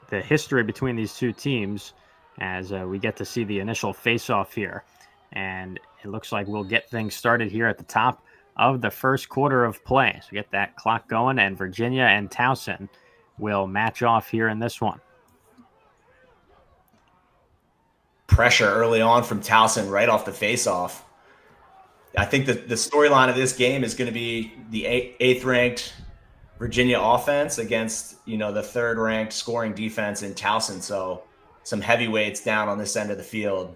the history between these two teams as we get to see the initial face-off here. And it looks like we'll get things started here at the top of the first quarter of play. So get that clock going, and Virginia and Towson will match off here in this one. Pressure early on from Towson right off the face-off. I think the storyline of this game is going to be the eighth-ranked Virginia offense against, the 3rd-ranked scoring defense in Towson. So some heavyweights down on this end of the field.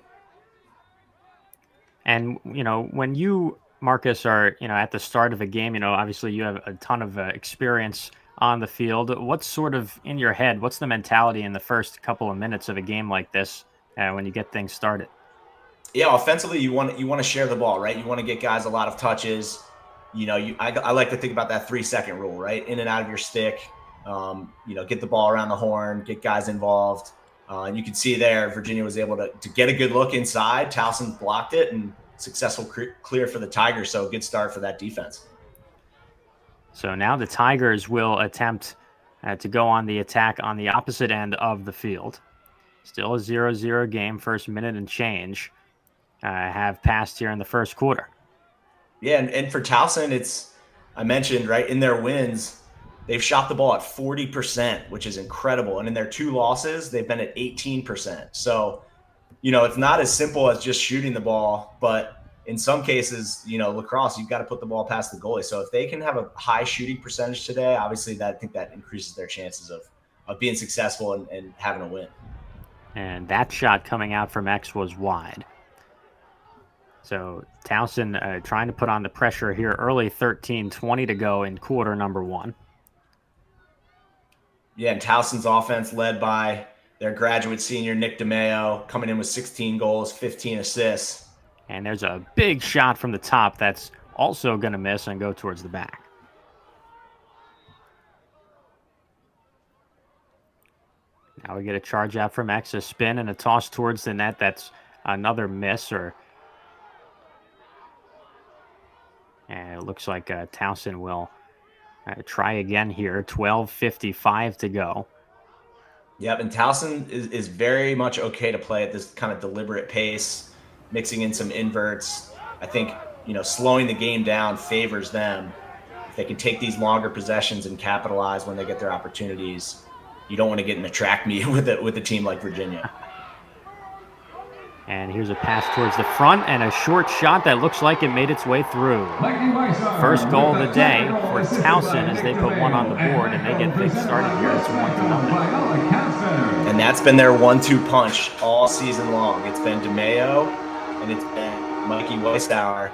And, when you, Marcus, are, at the start of a game, obviously you have a ton of experience on the field. What's sort of in your head? What's the mentality in the first couple of minutes of a game like this when you get things started? Yeah, offensively, you want to share the ball, right? You want to get guys a lot of touches. I like to think about that 3-second rule, right? In and out of your stick. Get the ball around the horn, get guys involved. And you can see there, Virginia was able to get a good look inside. Towson blocked it, and successful clear for the Tigers. So good start for that defense. So now the Tigers will attempt to go on the attack on the opposite end of the field. Still a 0-0 game, first minute and change have passed here in the first quarter. Yeah, and for Towson, I mentioned, right, in their wins, they've shot the ball at 40%, which is incredible. And in their 2 losses, they've been at 18%. So, it's not as simple as just shooting the ball, but in some cases, lacrosse, you've got to put the ball past the goalie. So if they can have a high shooting percentage today, obviously I think that increases their chances of being successful and having a win. And that shot coming out from X was wide. So Towson trying to put on the pressure here early, 13:20 to go in quarter number 1. Yeah, and Towson's offense led by their graduate senior, Nick DeMeo, coming in with 16 goals, 15 assists. And there's a big shot from the top that's also going to miss and go towards the back. Now we get a charge out from X, a spin and a toss towards the net. That's another miss, and it looks like Towson will try again here. 12:55 to go. Yep, and Towson is very much okay to play at this kind of deliberate pace, mixing in some inverts. I think, slowing the game down favors them. If they can take these longer possessions and capitalize when they get their opportunities, you don't want to get in a track meet with a team like Virginia. And here's a pass towards the front and a short shot that looks like it made its way through. First goal of the day for Towson as they put one on the board and they get things started here. It's 1-0. And that's been their 1-2 punch all season long. It's been DeMeo and it's been Mikey Weissauer,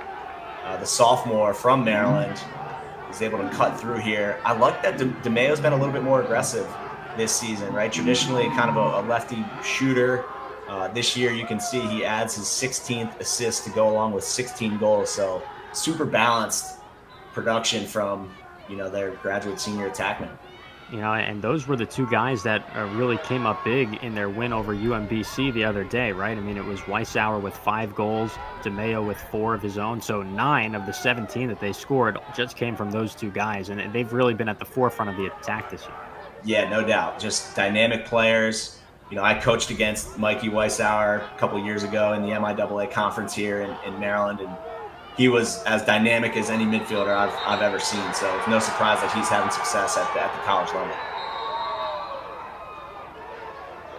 the sophomore from Maryland, is able to cut through here. I like that DeMeo's been a little bit more aggressive this season, right? Traditionally kind of a lefty shooter. This year, you can see he adds his 16th assist to go along with 16 goals. So super balanced production from, their graduate senior attackmen. And those were the 2 guys that really came up big in their win over UMBC the other day, right? I mean, it was Weissauer with 5 goals, DeMeo with 4 of his own. So 9 of the 17 that they scored just came from those 2 guys. And they've really been at the forefront of the attack this year. Yeah, no doubt. Just dynamic players. I coached against Mikey Weissauer a couple of years ago in the MIAA conference here in Maryland, and he was as dynamic as any midfielder I've ever seen. So it's no surprise that he's having success at the college level.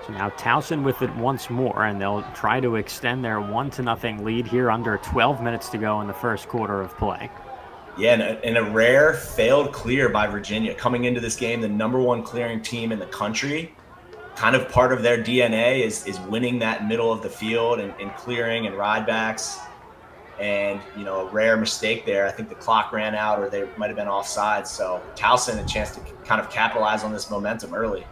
So now Towson with it once more, and they'll try to extend their 1-0 lead here under 12 minutes to go in the first quarter of play. Yeah, and a rare failed clear by Virginia. Coming into this game, the #1 clearing team in the country. Kind of part of their DNA is winning that middle of the field and clearing and ride backs. And, a rare mistake there. I think the clock ran out or they might have been offside. So Towson a chance to kind of capitalize on this momentum early.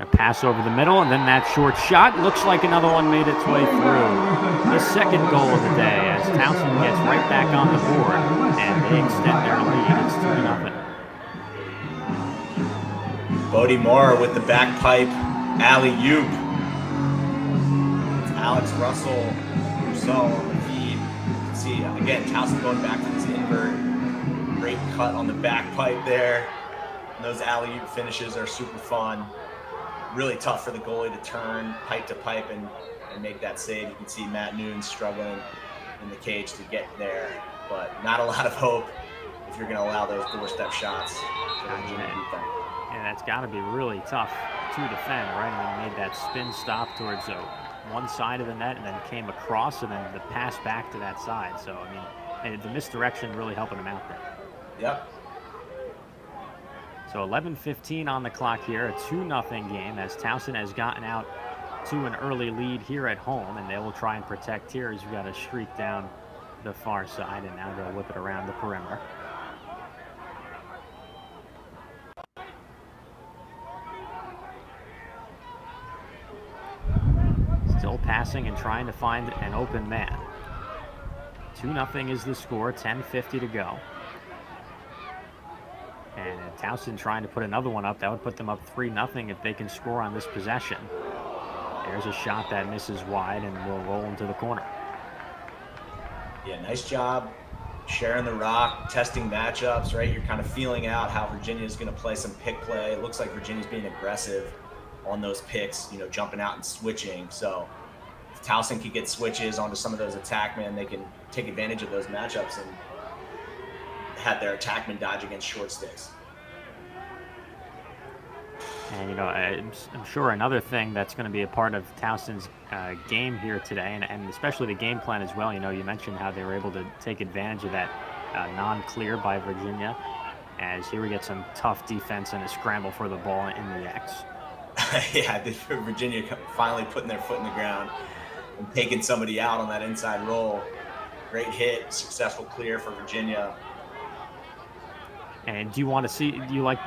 A pass over the middle, and then that short shot. Looks like another one made its way through. The second goal of the day as Towson gets right back on the board, and they extend their lead. It's 3-0. Bodie Moore with the back pipe. Alley-oop. It's Alex Russell Rousseau on the feed. You can see, again, Towson going back to this invert. Great cut on the back pipe there. And those alley-oop finishes are super fun. really tough for the goalie to turn pipe to pipe and make that save. You can see Matt Noon struggling in the cage to get there, but not a lot of hope if you're going to allow those doorstep shots. Yeah, that's got to be really tough to defend, right? I mean, he made that spin stop towards one side of the net and then came across and then the pass back to that side. So, I mean, the misdirection really helping him out there. Yep. So 11:15 on the clock here, a 2-0 game as Towson has gotten out to an early lead here at home, and they will try and protect here as you got a streak down the far side, and now they'll whip it around the perimeter. Still passing and trying to find an open man. 2-0 is the score, 10:50 to go. And Towson trying to put another one up. That would put them up 3-0 if they can score on this possession. There's a shot that misses wide and will roll into the corner. Yeah, nice job sharing the rock, testing matchups, right? You're kind of feeling out how Virginia's going to play some pick play. It looks like Virginia's being aggressive on those picks, you know, jumping out and switching. So if Towson can get switches onto some of those attackmen, they can take advantage of those matchups and have their attackmen dodge against short sticks. And, you know, I'm sure another thing that's going to be a part of Towson's game here today, and especially the game plan as well, you know, you mentioned how they were able to take advantage of that non-clear by Virginia, as here we get some tough defense and a scramble for the ball in the X. Yeah, Virginia finally putting their foot in the ground and taking somebody out on that inside roll. Great hit, successful clear for Virginia. And do you like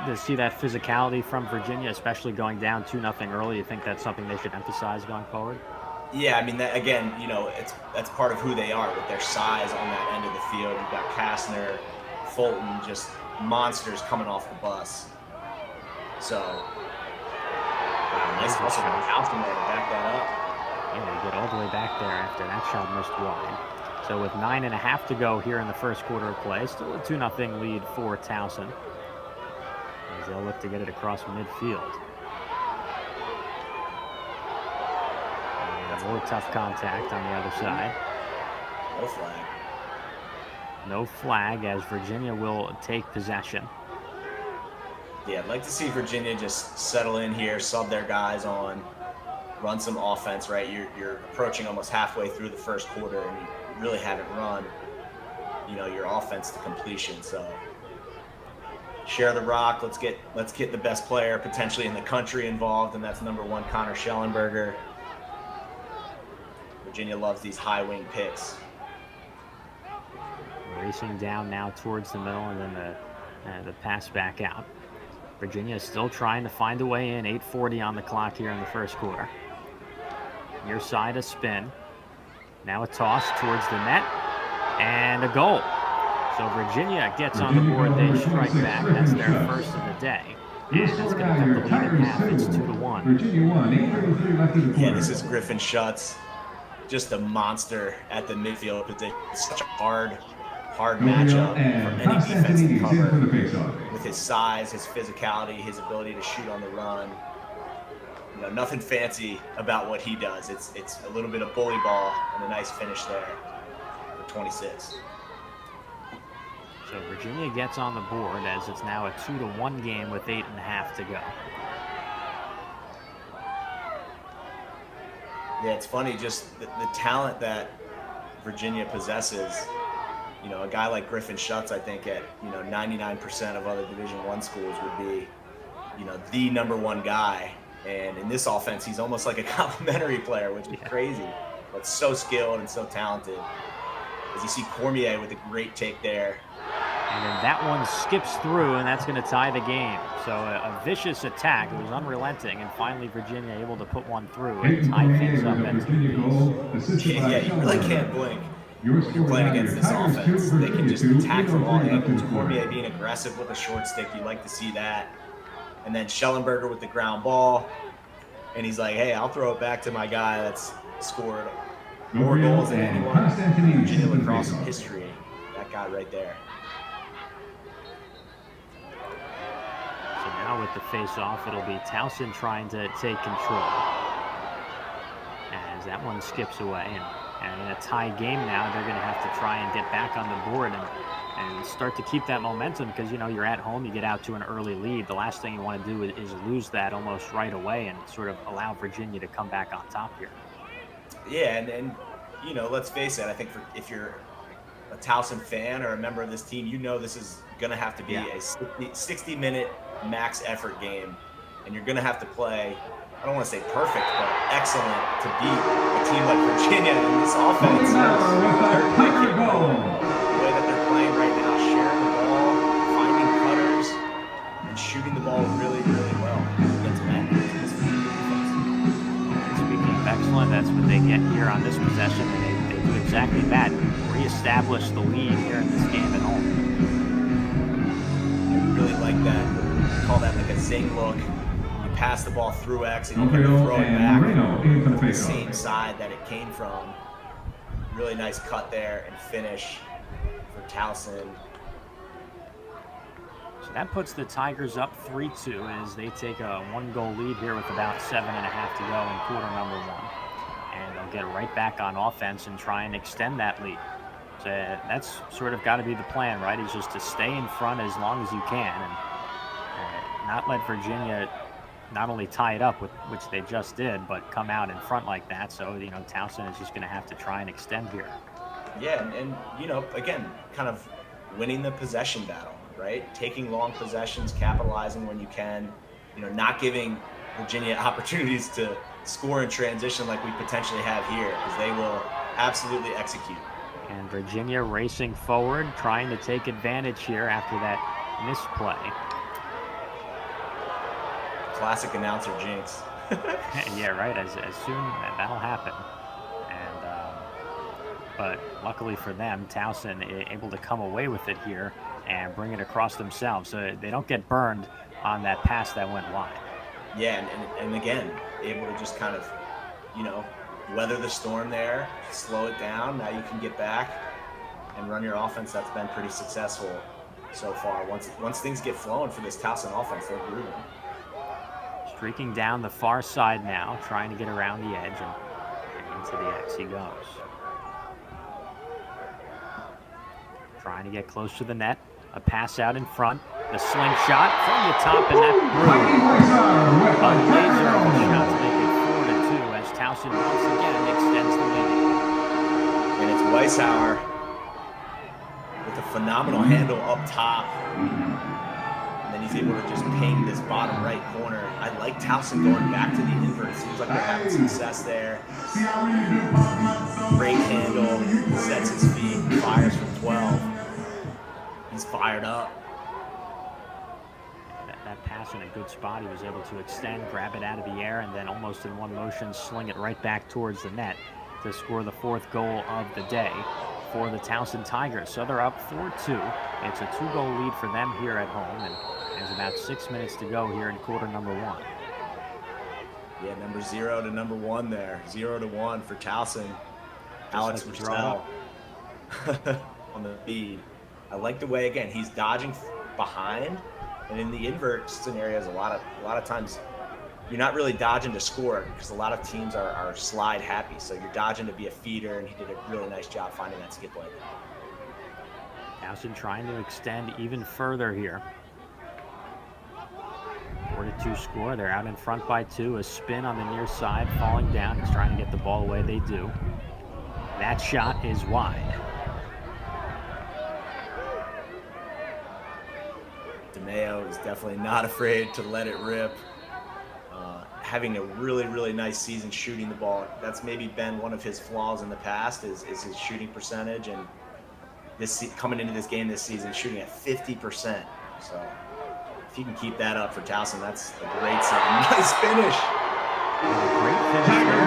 to see that physicality from Virginia, especially going down 2-0 early? You think that's something they should emphasize going forward? Yeah, I mean, that, again, you know, that's part of who they are with their size on that end of the field. You've got Kastner, Fulton, just monsters coming off the bus. So, nice hustle from Towson there to back that up. Yeah, they get all the way back there after that shot missed wide. So with 9.5 to go here in the first quarter of play, still a 2-0 lead for Towson, as they'll look to get it across midfield. And more tough contact on the other side. No flag. No flag as Virginia will take possession. Yeah, I'd like to see Virginia just settle in here, sub their guys on, run some offense, right? You're approaching almost halfway through the first quarter and you really haven't run, you know, your offense to completion. So share the rock. Let's get the best player potentially in the country involved, and that's number 1 Connor Schellenberger. Virginia loves these high wing picks. Racing down now towards the middle, and then the pass back out. Virginia is still trying to find a way in. 8:40 on the clock here in the first quarter. Near side a spin. Now a toss towards the net, and a goal. So Virginia gets on the board, they strike back. That's their first of the day. And that's going to cut the lead in half. It's 2-1. Yeah, this is Griffin Schutz. Just a monster at the midfield position. It's such a hard matchup for any defense to cover. With his size, his physicality, his ability to shoot on the run. You know, nothing fancy about what he does. It's a little bit of bully ball and a nice finish there for 26. So Virginia gets on the board as it's now a 2-1 game with 8.5 to go. Yeah, it's funny, just the talent that Virginia possesses. You know, a guy like Griffin Schutz, I think at, you know, 99% of other Division I schools would be, you know, the number 1 guy. And in this offense, he's almost like a complimentary player, which is crazy, but so skilled and so talented. As you see Cormier with a great take there. And then that one skips through, and that's going to tie the game. So a vicious attack. It was unrelenting, and finally Virginia able to put one through and tie things up at 2 Yeah, you really can't blink when you're playing against this offense. They can just attack from all angles. Cormier being aggressive with a short stick, you like to see that. And then Schellenberger with the ground ball. And he's like, hey, I'll throw it back to my guy that's scored more goals than anyone in Virginia lacrosse history. That guy right there. So now now with the face-off, it'll be Towson trying to take control. As that one skips away, and in a tie game now, they're going to have to try and get back on the board and start to keep that momentum because, you know, you're at home, you get out to an early lead. The last thing you want to do is lose that almost right away and sort of allow Virginia to come back on top here. Yeah, and you know, let's face it, I think if you're a Towson fan or a member of this team, you know this is going to have to be a 60-minute max effort game, and you're going to have to play, I don't want to say perfect, but excellent to beat a team like Virginia in this offense. The way that they're playing right now, sharing the ball, finding cutters, and shooting the ball really, really well. Speaking of excellent, that's what they get here on this possession, and they do exactly that. Reestablish the lead here in this game at home. I really like that. Call that like a zing look. You pass the ball through X and you can throw it back to the same side that it came from. Really nice cut there and finish for Towson. So that puts the Tigers up 3-2 as they take a 1-goal lead here with about 7.5 to go in quarter number 1. And they'll get right back on offense and try and extend that lead. So that's sort of got to be the plan, right? Is just to stay in front as long as you can and not let Virginia not only tie it up, which they just did, but come out in front like that. So, you know, Towson is just going to have to try and extend here. Yeah, and you know, again, kind of winning the possession battle, right? Taking long possessions, capitalizing when you can, you know, not giving Virginia opportunities to score in transition like we potentially have here, because they will absolutely execute. And Virginia racing forward, trying to take advantage here after that misplay. Classic announcer jinx. Yeah, right. As soon that'll happen. And but luckily for them, Towson able to come away with it here and bring it across themselves, so they don't get burned on that pass that went wide. Yeah, and again, able to just kind of, you know, weather the storm there, slow it down. Now you can get back and run your offense. That's been pretty successful so far. Once things get flowing for this Towson offense, they're grooving. Streaking down the far side now, trying to get around the edge and into the X he goes. Trying to get close to the net. A pass out in front. The slingshot from the top, and that through. A laser of a shot to make it 4-2 as Towson once again extends the lead. And it's Weishauer with a phenomenal handle up top. And then he's able to just ping this bottom right corner. I like Towson going back to the invert. It seems like they're having success there. Great handle, sets his feet, fires from 12. He's fired up. That pass in a good spot. He was able to extend, grab it out of the air, and then almost in one motion sling it right back towards the net to score the 4th goal of the day for the Towson Tigers. So they're up 4-2. It's a 2-goal lead for them here at home, and there's about 6 minutes to go here in quarter number 1. Yeah, number 0 to number 1 there. 0-1 for Towson. Alex Purcell on the feed. I like the way, again, he's dodging behind, and in the invert scenarios, a lot of times you're not really dodging to score because a lot of teams are slide happy. So you're dodging to be a feeder, and he did a really nice job finding that skip lane. Towson trying to extend even further here. 4-2 score. They're out in front by 2. A spin on the near side, falling down. He's trying to get the ball away. They do. That shot is wide. DeMayo is definitely not afraid to let it rip. Having a really, really nice season shooting the ball. That's maybe been one of his flaws in the past is his shooting percentage. And coming into this game this season, shooting at 50%. So if he can keep that up for Towson, that's a great sign. Nice finish. Great finish there.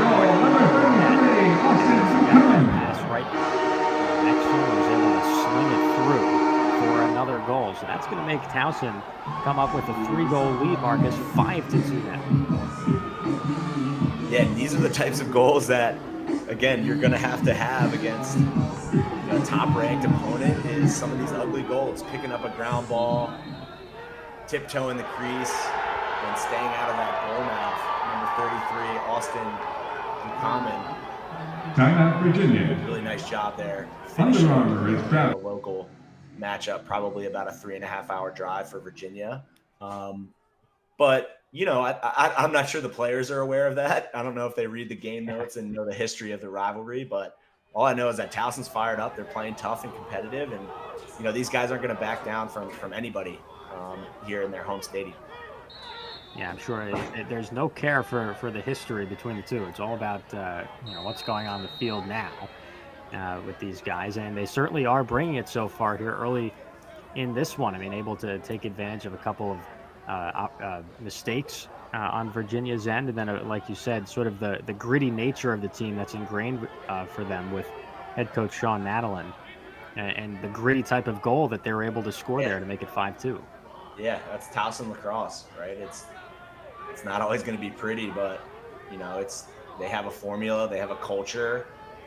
Pass right next to him, was able to sling it through for another goal. So that's going to make Towson come up with a 3-goal lead, Marcus, 5-2 now. Yeah, these are the types of goals that, again, you're going to have against a top-ranked opponent is some of these ugly goals. Picking up a ground ball, tiptoeing the crease, and staying out of that goal mouth. Number 33, Austin Buchanan. Timeout, Virginia. Really nice job there. Under Finishing Armour is proud. a local matchup, probably about a 3.5-hour drive for Virginia. But, you know, I'm not sure the players are aware of that. I don't know if they read the game notes and know the history of the rivalry, but all I know is that Towson's fired up. They're playing tough and competitive, and, you know, these guys aren't going to back down from anybody here in their home stadium. Yeah, I'm sure there's no care for the history between the two. It's all about you know, what's going on in the field now with these guys, and they certainly are bringing it so far here early in this one. I mean, able to take advantage of a couple of mistakes on Virginia's end, and then, like you said, sort of the gritty nature of the team that's ingrained for them with head coach Sean Madeline, and the gritty type of goal that they were able to score there to make it 5-2. Yeah, that's Towson lacrosse, right? It's not always going to be pretty, but, you know, they have a formula, they have a culture,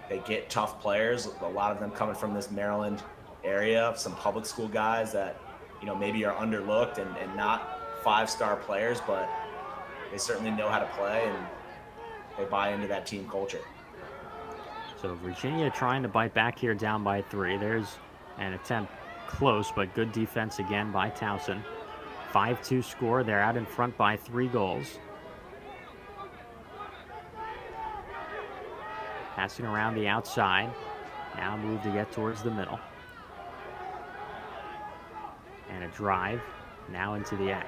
they get tough players. A lot of them coming from this Maryland area, some public school guys that, you know, maybe are underlooked and not five-star players, but they certainly know how to play and they buy into that team culture. So Virginia trying to bite back here, down by 3. There's an attempt close, but good defense again by Towson. 5-2 score. They're out in front by 3 goals. Passing around the outside. Now move to get towards the middle. And a drive now into the X.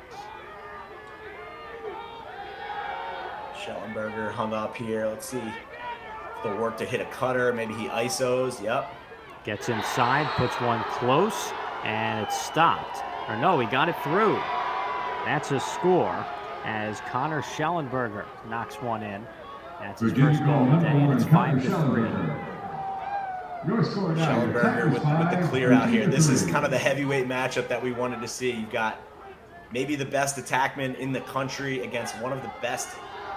Schellenberger hung up here. Let's see if they'll work to hit a cutter. Maybe he ISOs. Yep. Gets inside, puts one close, and it's stopped. Or no, he got it through. That's a score as Connor Schellenberger knocks one in. That's his first goal of the day, and it's 5-3. Schellenberger with the clear out here. This is kind of the heavyweight matchup that we wanted to see. You've got maybe the best attackman in the country against one of the best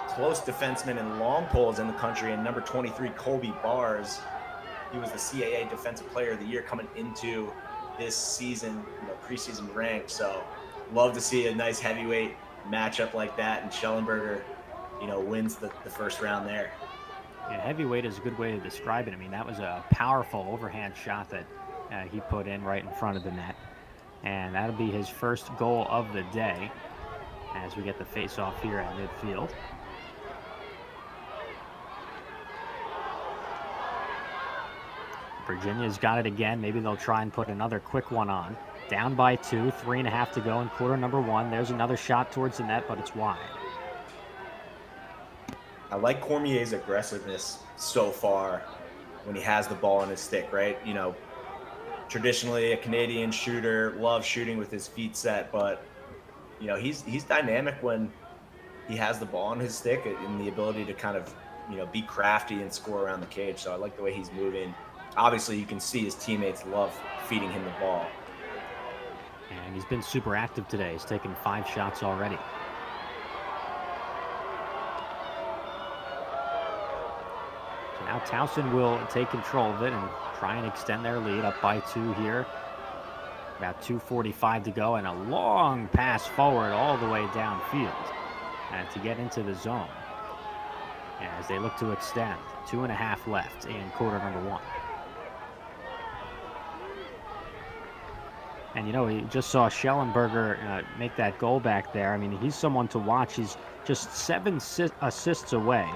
close defensemen and long poles in the country, and number 23, Colby Bars. He was the CAA Defensive Player of the Year coming into this season, you know, preseason ranked. So love to see a nice heavyweight matchup like that, and Schellenberger, you know, wins the first round there. Yeah, heavyweight is a good way to describe it. I mean, that was a powerful overhand shot that he put in right in front of the net. And that'll be his first goal of the day as we get the face-off here at midfield. Virginia's got it again. Maybe they'll try and put another quick one on. Down by 2, 3.5 to go in quarter number 1. There's another shot towards the net, but it's wide. I like Cormier's aggressiveness so far when he has the ball in his stick, right? You know, traditionally a Canadian shooter, loves shooting with his feet set, but, you know, he's dynamic when he has the ball in his stick and the ability to kind of, you know, be crafty and score around the cage. So I like the way he's moving. Obviously, you can see his teammates love feeding him the ball. And he's been super active today. He's taken 5 shots already. So now Towson will take control of it and try and extend their lead, up by 2 here. About 2:45 to go, and a long pass forward all the way downfield to get into the zone as they look to extend. 2.5 left in quarter number 1. And, you know, he just saw Schellenberger make that goal back there. I mean, he's someone to watch. He's just 7 assists away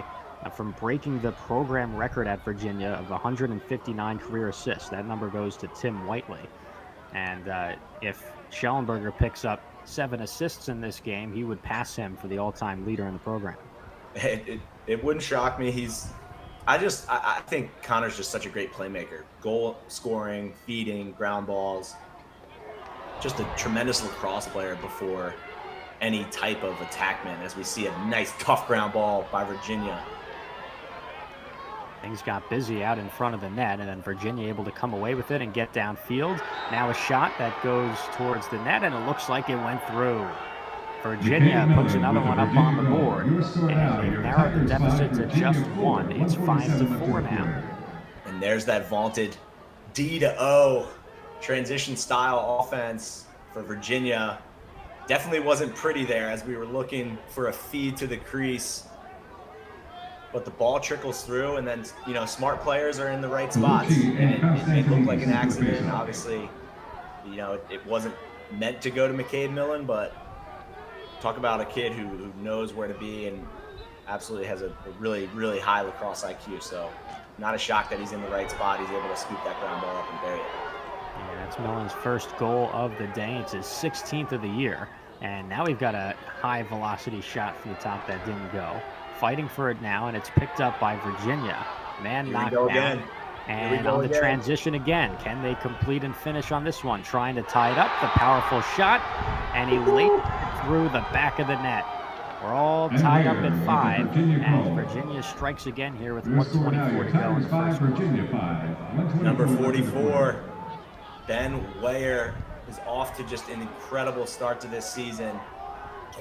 from breaking the program record at Virginia of 159 career assists. That number goes to Tim Whiteley. And if Schellenberger picks up 7 assists in this game, he would pass him for the all-time leader in the program. It wouldn't shock me. I think Connor's just such a great playmaker. Goal scoring, feeding, ground balls. Just a tremendous lacrosse player before any type of attackman, as we see a nice tough ground ball by Virginia. Things got busy out in front of the net, and then Virginia able to come away with it and get downfield. Now a shot that goes towards the net, and it looks like it went through. Virginia puts another one up on the board, and they narrowed the deficit to just 1. It's 5-4 now. And there's that vaunted D to O transition style offense for Virginia. Definitely wasn't pretty there as we were looking for a feed to the crease. But the ball trickles through, and then, smart players are in the right spots. Bellucci And and it may look like Constantini an set the accident. faceoff. Obviously, it wasn't meant to go to McCade Millen, but talk about a kid who knows where to be and absolutely has a really, really high lacrosse IQ. So not a shock that he's in the right spot. He's able to scoop that ground ball up and bury it. Yeah, that's Millen's first goal of the day. It's his 16th of the year. And now we've got a high velocity shot from the top that didn't go. Fighting for it now, and it's picked up by Virginia. Man Here we knocked go down. again. And on the transition again, can they complete and finish on this one? Trying to tie it up, the powerful shot, and he laid it through the back of the net. We're all tied up at 5, and Virginia strikes again here with 1:24 to go in the first quarter. Virginia 5. Number 44, Ben Weyer, is off to just an incredible start to this season.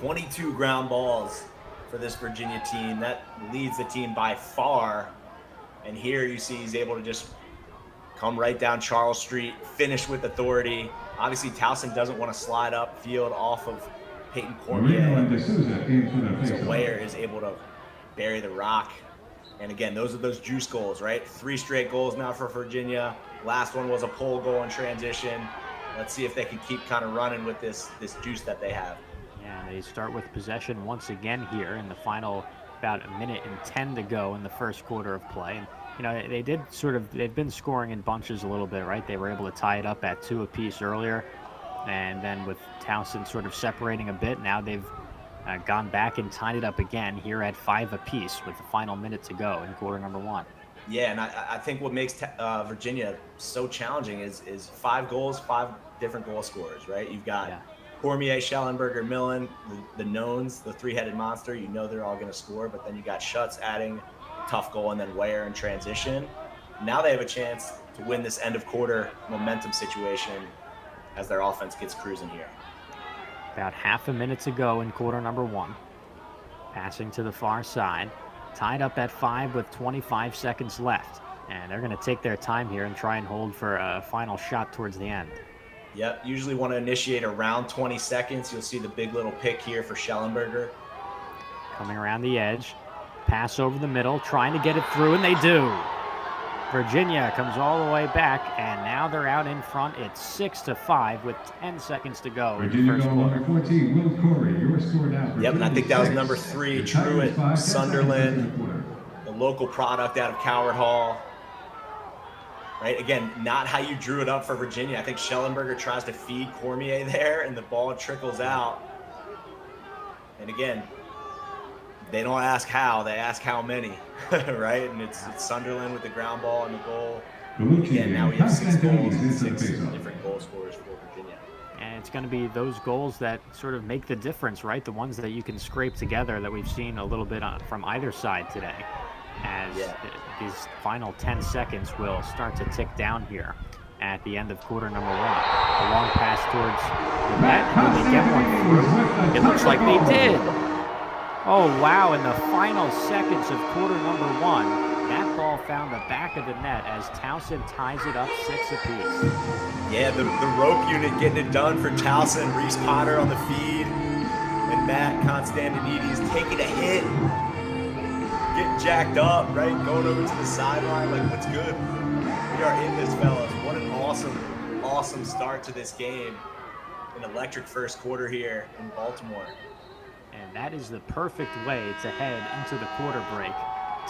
22 ground balls for this Virginia team. That leads the team by far. And here you see he's able to just come right down Charles Street, finish with authority. Obviously, Towson doesn't want to slide up field off of Peyton Cormier. So Weyer is able to bury the rock. And again, those are those juice goals, right? 3 straight goals now for Virginia. Last one was a pole goal in transition. Let's see if they can keep kind of running with this juice that they have. Yeah, they start with possession once again here in the final about 1:10 to go in the first quarter of play. And they've been scoring in bunches a little bit, right? They were able to tie it up at 2 apiece earlier. And then with Towson sort of separating a bit, now they've gone back and tied it up again here at 5 apiece with the final minute to go in quarter number 1. Yeah, and I think what makes Virginia so challenging is 5 goals, 5 different goal scorers, right? You've got Cormier, Schellenberger, Millen, the knowns, the 3-headed monster. You know they're all going to score, but then you got Schutz adding a tough goal, and then Weyer in transition. Now they have a chance to win this end of quarter momentum situation as their offense gets cruising here. About half a minute to go in quarter number 1. Passing to the far side. Tied up at 5 with 25 seconds left. And they're going to take their time here and try and hold for a final shot towards the end. Yep, usually want to initiate around 20 seconds. You'll see the big little pick here for Schellenberger. Coming around the edge. Pass over the middle, trying to get it through, and they do. Virginia comes all the way back, and now they're out in front. It's 6-5 with 10 seconds to go in the first quarter. Number 14, Will Corey, your score now. Yep, and I think that was number 3, Truett Sunderland, the local product out of Coward Hall. Right, again, not how you drew it up for Virginia. I think Schellenberger tries to feed Cormier there, and the ball trickles out. And again, they don't ask how, they ask how many, right? And it's Sunderland with the ground ball and the goal. Again, now we have 6 goals and 6 different goal scorers for Virginia. And it's going to be those goals that sort of make the difference, right? The ones that you can scrape together that we've seen a little bit from either side today. As these final 10 seconds will start to tick down here at the end of quarter number 1. A long pass towards the net. Did they get one through? It looks like they did. Oh, wow. In the final seconds of quarter number 1, that ball found the back of the net as Towson ties it up 6 apiece. Yeah, the rope unit getting it done for Towson. Reese Potter on the feed. And Matt Constantinides taking a hit. Getting jacked up, right? Going over to the sideline. Like, what's good? We are in this, fellas. What an awesome start to this game. An electric first quarter here in Baltimore. And that is the perfect way to head into the quarter break.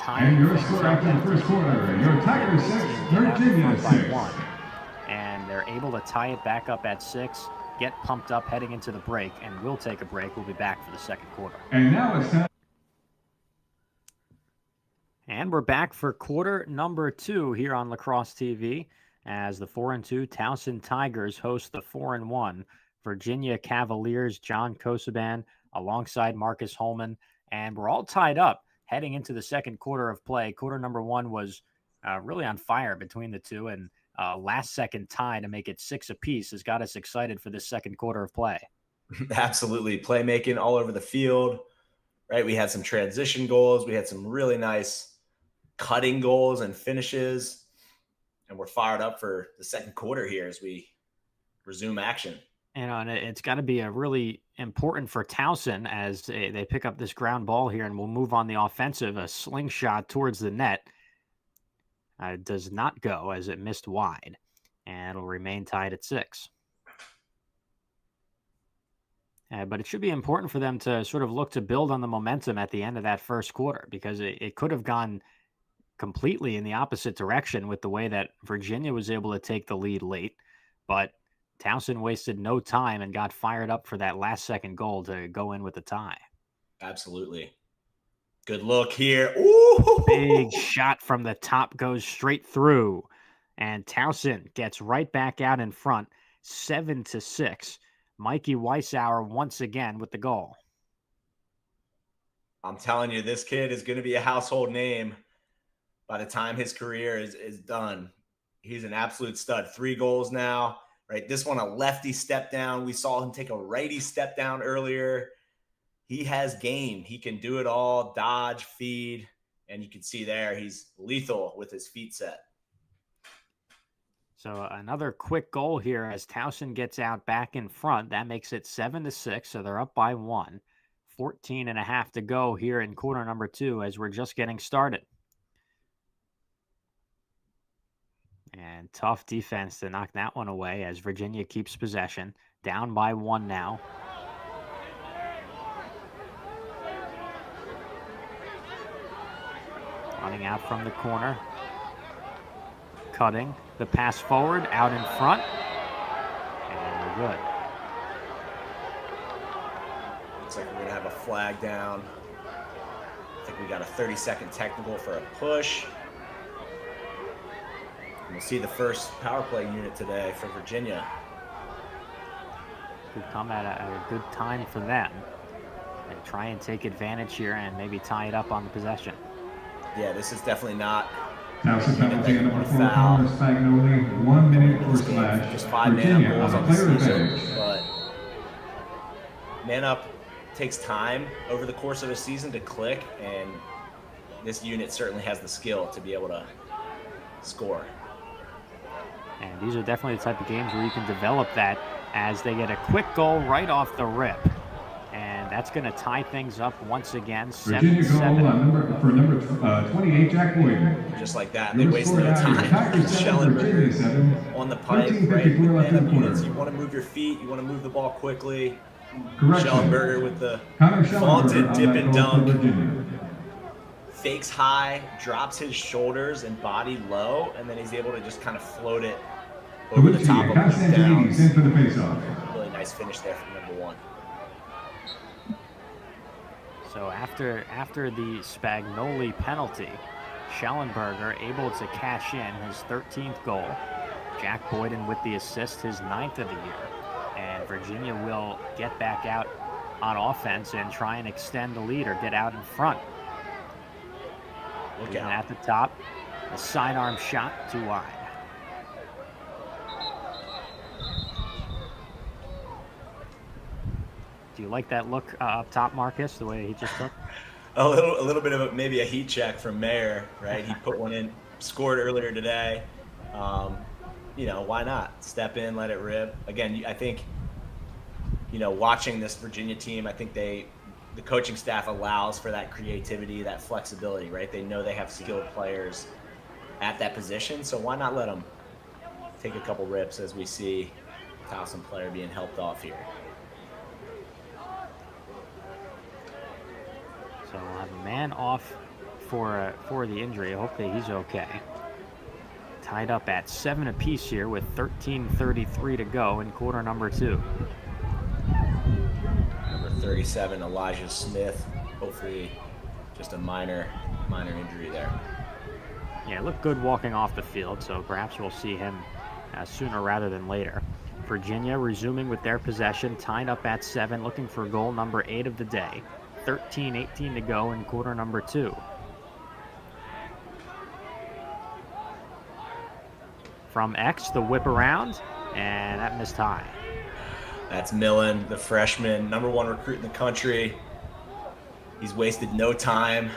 And your score after the first quarter, your Tigers 6, Virginia 6. And they're able to tie it back up at 6, get pumped up heading into the break, and we'll take a break. We'll be back for the second quarter. And now it's time. And we're back for quarter number 2 here on Lacrosse TV as the 4-2 Towson Tigers host the 4-1 Virginia Cavaliers. John Kosoban alongside Marcus Holman, and we're all tied up heading into the second quarter of play. Quarter number 1 was really on fire between the two, and last-second tie to make it 6 apiece has got us excited for this second quarter of play. Absolutely. Playmaking all over the field, right? We had some transition goals. We had some really nice cutting goals and finishes, and we're fired up for the second quarter here as we resume action. And it's got to be a really important for Towson as they pick up this ground ball here and we'll move on the offensive. A slingshot towards the net does not go as it missed wide, and it'll remain tied at 6. But it should be important for them to sort of look to build on the momentum at the end of that first quarter because it could have gone completely in the opposite direction with the way that Virginia was able to take the lead late. But Towson wasted no time and got fired up for that last second goal to go in with the tie. Absolutely. Good look here. Ooh! Big shot from the top goes straight through. And Towson gets right back out in front, 7-6. Mikey Weissauer once again with the goal. I'm telling you, this kid is going to be a household name by the time his career is done. He's an absolute stud. 3 goals now, right? This one, a lefty step down. We saw him take a righty step down earlier. He has game. He can do it all, dodge, feed, and you can see there he's lethal with his feet set. So another quick goal here as Towson gets out back in front. That makes it 7-6, so they're up by 1. 14.5 to go here in quarter number 2 as we're just getting started. And tough defense to knock that one away as Virginia keeps possession. Down by 1 now. Running out from the corner. Cutting the pass forward, out in front. And we're good. Looks like we're going to have a flag down. I think we got a 30-second technical for a push. And we'll see the first power play unit today for Virginia. Could come at a good time for them. And try and take advantage here and maybe tie it up on the possession. Yeah, this is definitely not Towson penalty on number 4, Connor Spagnoli, 1 minute for slash. just 5 Virginia man goals on on the the player season, advantage. but man up takes time over the course of a season to click, and this unit certainly has the skill to be able to score. And these are definitely the type of games where you can develop that as they get a quick goal right off the rip. And that's going to tie things up once again, Virginia goal 7-7. for number 28, Jack Boyden. Just like that, they Your wasted score no now is time. Tigers 7, Schellenberger Virginia 7. on the pipe, right? 13:54 left Man in up the units, quarter. you want to move your feet, you want to move the ball quickly. Correction. Schellenberger with the Connor vaunted Schellenberger dip on that and goal for dunk. Virginia. Fakes high, drops his shoulders and body low, and then he's able to just kind of float it over the top of Lucia the downs. in for the faceoff. Really nice finish there from number 1. So after the Spagnoli penalty, Schellenberger able to cash in his 13th goal. Jack Boyden with the assist, his 9th of the year. And Virginia will get back out on offense and try and extend the lead or get out in front. Look And out. at the top, a sidearm shot too wide. Do you like that look up top, Marcus, the way he just took? A little bit of maybe a heat check from Mayer, right? He put one in, scored earlier today. Why not step in, let it rip? Again, I think, watching this Virginia team, I think the coaching staff allows for that creativity, that flexibility, right? They know they have skilled players at that position, so why not let them take a couple rips as we see Towson player being helped off here. So we'll have a man off for the injury. I hope that he's okay. Tied up at 7 apiece here with 13:33 to go in quarter number 2. Number 37, Elijah Smith. Hopefully just a minor injury there. Yeah, looked good walking off the field, so perhaps we'll see him sooner rather than later. Virginia resuming with their possession, tied up at 7, looking for goal number 8 of the day. 13:18 to go in quarter number 2. From X, the whip around, and that missed high. That's Millen, the freshman, number 1 recruit in the country. He's wasted no time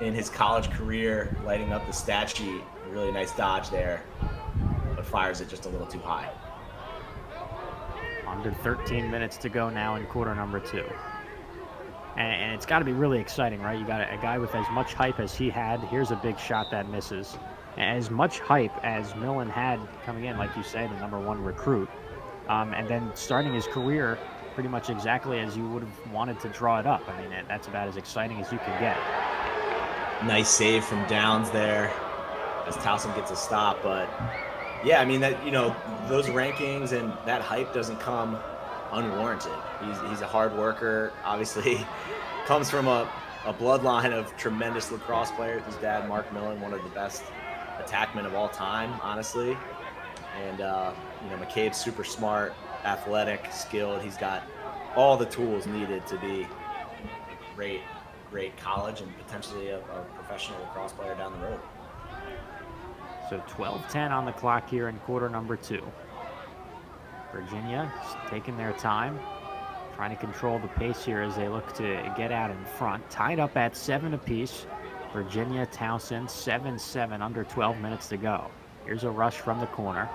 in his college career lighting up the stat sheet. A really nice dodge there, but fires it just a little too high. On Under 13 minutes to go now in quarter number 2. And it's got to be really exciting, right? You got a guy with as much hype as he had. Here's a big shot that misses. As much hype as Millen had coming in, like you say, the #1 recruit. And then starting his career pretty much exactly as you would have wanted to draw it up. I mean, that's about as exciting as you can get. Nice save from Downs there as Towson gets a stop. But, yeah, I mean, that those rankings and that hype doesn't come unwarranted. He's a hard worker. Obviously, comes from a bloodline of tremendous lacrosse players. His dad, Mark Millen, one of the best attackmen of all time, honestly. And, McCabe's super smart, athletic, skilled. He's got all the tools needed to be a great college and potentially a professional lacrosse player down the road. So 12:10 on the clock here in quarter number 2. Virginia taking their time, trying to control the pace here as they look to get out in front. Tied up at 7 apiece. Virginia, Towson, 7-7, under 12 minutes to go. Here's a rush from the corner.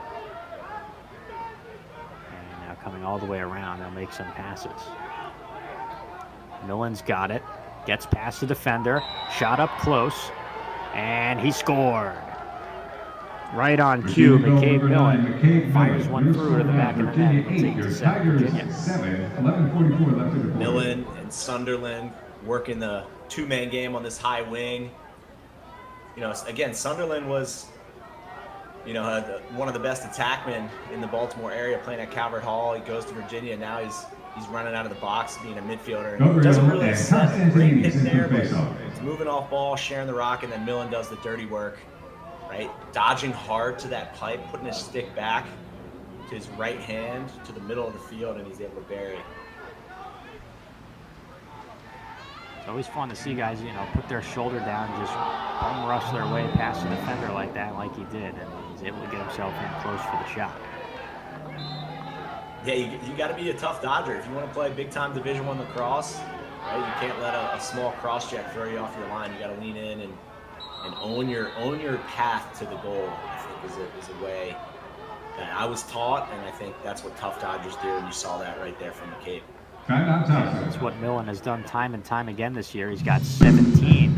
And now coming all the way around, they'll make some passes. Millen's got it. Gets past the defender. Shot up close. And he scored. Right on cue, McCabe Millen fires one through to the back of the net. It's 8-7 Virginia. 11:44 left in the Millen and Sunderland working the two-man game on this high wing. Again, Sunderland was, one of the best attackmen in the Baltimore area, playing at Calvert Hall. He goes to Virginia. Now he's running out of the box, being a midfielder. And doesn't really set a great hit there, but he's moving off ball, sharing the rock, and then Millen does the dirty work. Right, dodging hard to that pipe, putting his stick back to his right hand to the middle of the field, and he's able to bury. It's always fun to see guys, put their shoulder down, just bum rush their way past the defender like that, like he did, and he's able to get himself in close for the shot. Yeah, you got to be a tough dodger if you want to play big-time Division I lacrosse. Right, you can't let a small cross check throw you off your line. You got to lean in and own your path to the goal. I think is a way that I was taught, and I think that's what tough dodgers do, and you saw that right there from McCabe. That's what Millen has done time and time again this year. He's got 17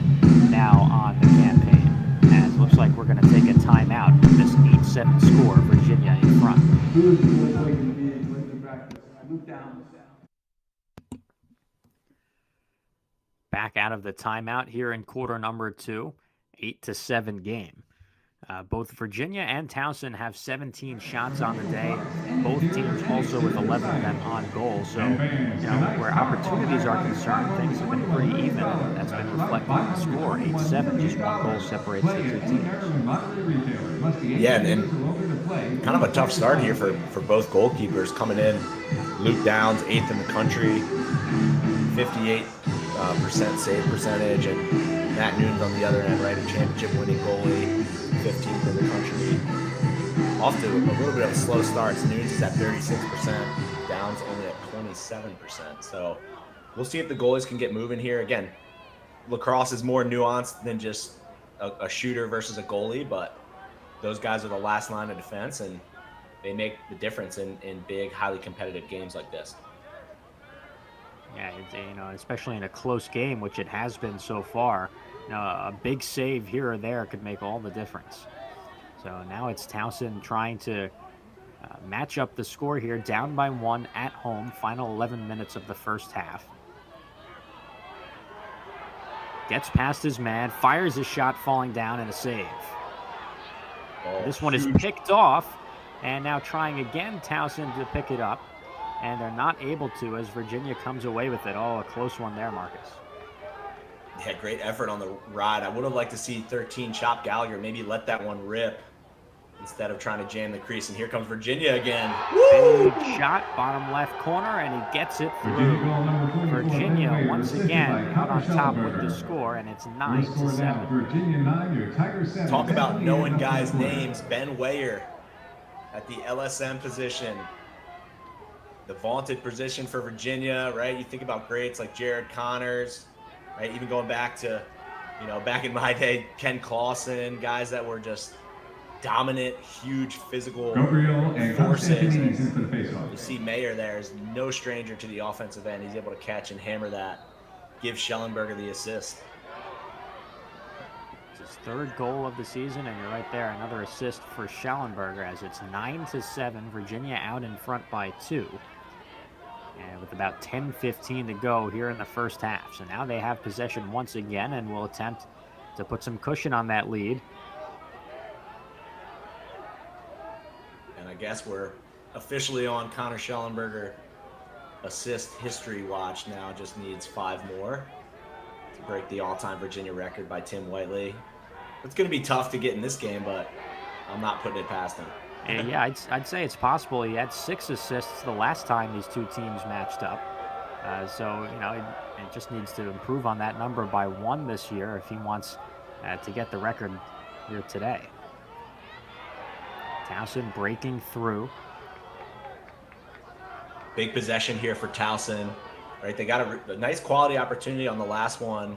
now on the campaign, and it looks like we're going to take a timeout with this 8-7 score, Virginia in front. Back out of the timeout here in quarter number 2. 8-7 game. Both Virginia and Towson have 17 shots on the day. Both teams also with 11 of them on goal. So, where opportunities are concerned, things have been pretty even. And that's been reflected in the score. 8-7, just one goal separates the two teams. Yeah, and kind of a tough start here for both goalkeepers coming in. Luke Downs, 8th in the country, 58% save percentage, and Matt Noon's on the other end, right? A championship winning goalie, 15th in the country. Off to a little bit of a slow start. Noons is at 36%, Downs only at 27%. So we'll see if the goalies can get moving here. Again, lacrosse is more nuanced than just a shooter versus a goalie, but those guys are the last line of defense, and they make the difference in big, highly competitive games like this. Yeah, especially in a close game, which it has been so far, a big save here or there could make all the difference. So now it's Towson trying to match up the score here, down by 1 at home, final 11 minutes of the first half. Gets past his man, fires his shot, falling down, and a save. This one is picked off, and now trying again, Towson to pick it up. And they're not able to as Virginia comes away with it. Oh, a close one there, Marcus. Yeah, great effort on the ride. I would have liked to see 13 Chop Gallagher maybe let that one rip instead of trying to jam the crease. And here comes Virginia again. Big shot, bottom left corner, and he gets it through. Virginia once again out on top with the score, and it's 9-7. Virginia 9, your Tiger 7. Talk about knowing guys' names. Ben Weyer at the LSM position. The vaunted position for Virginia, right? You think about greats like Jared Connors, right? Even going back to, back in my day, Ken Clausen, guys that were just dominant, huge physical Gabriel and forces. Constantinides into the faceoff. You see Mayer there is no stranger to the offensive end. He's able to catch and hammer that, give Schellenberger the assist. It's his third goal of the season, and you're right there, another assist for Schellenberger as it's 9-7. Virginia out in front by 2. And with about 10:15 to go here in the first half. So now they have possession once again and will attempt to put some cushion on that lead. And I guess we're officially on Connor Schellenberger assist history watch now. Just needs 5 more to break the all-time Virginia record by Tim Whiteley. It's going to be tough to get in this game, but I'm not putting it past him. And yeah, I'd say it's possible. He had 6 assists the last time these two teams matched up. So, you know, it just needs to improve on that number by 1 this year if he wants to get the record here today. Towson breaking through. Big possession here for Towson, right? They got a nice quality opportunity on the last one,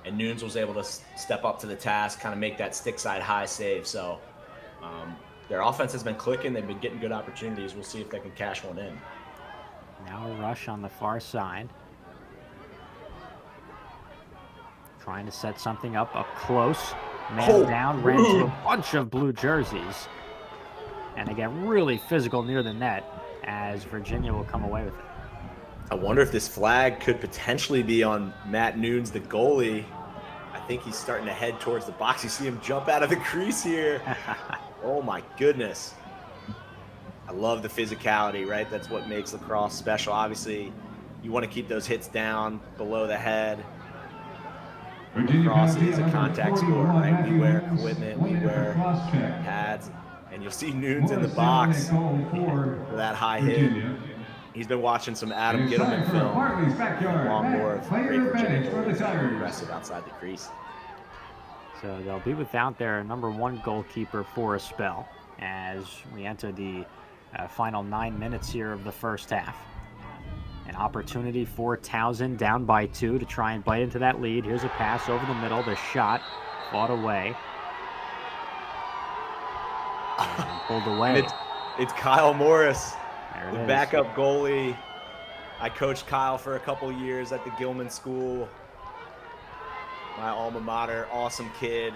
and Nunes was able to step up to the task, kind of make that stick side high save. So their offense has been clicking. They've been getting good opportunities. We'll see if they can cash one in. Now a rush on the far side. Trying to set something up close. Man down, ran into a bunch of blue jerseys. And they get really physical near the net as Virginia will come away with it. I wonder if this flag could potentially be on Matt Nunes, the goalie. I think he's starting to head towards the box. You see him jump out of the crease here. Oh my goodness. I love the physicality, right? That's what makes lacrosse special. Obviously, you want to keep those hits down below the head. Lacrosse is a contact sport, right? We wear equipment, we wear pads, and you'll see Nunes in the box for that high hit. He's been watching some Adam Gittleman film. Along more of great Virginia goalies that are aggressive outside the crease. So they'll be without their number 1 goalkeeper for a spell as we enter the final 9 minutes here of the first half. An opportunity for Towson down by 2 to try and bite into that lead. Here's a pass over the middle. The shot fought away. And pulled away. It's Kyle Morris, There the it is. backup goalie. I coached Kyle for a couple years at the Gilman School. My alma mater, awesome kid.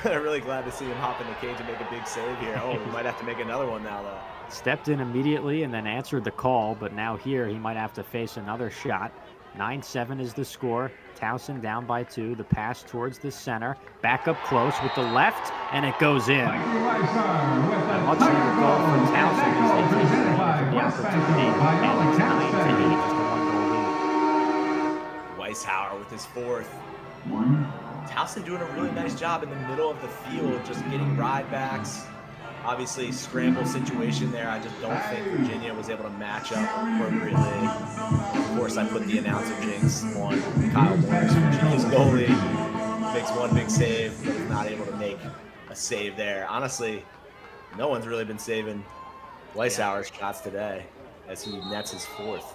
Really glad to see him hop in the cage and make a big save here. Oh, we might have to make another one now, though. Stepped in immediately and then answered the call, but now here he might have to face another shot. 9-7 is the score. Towson down by 2. The pass towards the center. Back up close with the left, and it goes in. A much needed goal from Towson as they take advantage of the opportunity. And it's 9-8, just a 1-goal lead. Weishauer with his 4th. Towson doing a really nice job in the middle of the field, just getting ride backs. Obviously, scramble situation there. I just don't think Virginia was able to match up appropriately. Of course, I put the announcer jinx on Kyle Morris, Virginia's goalie. Makes one big save, but is not able to make a save there. Honestly, no one's really been saving Weishauer's shots today as he nets his 4th.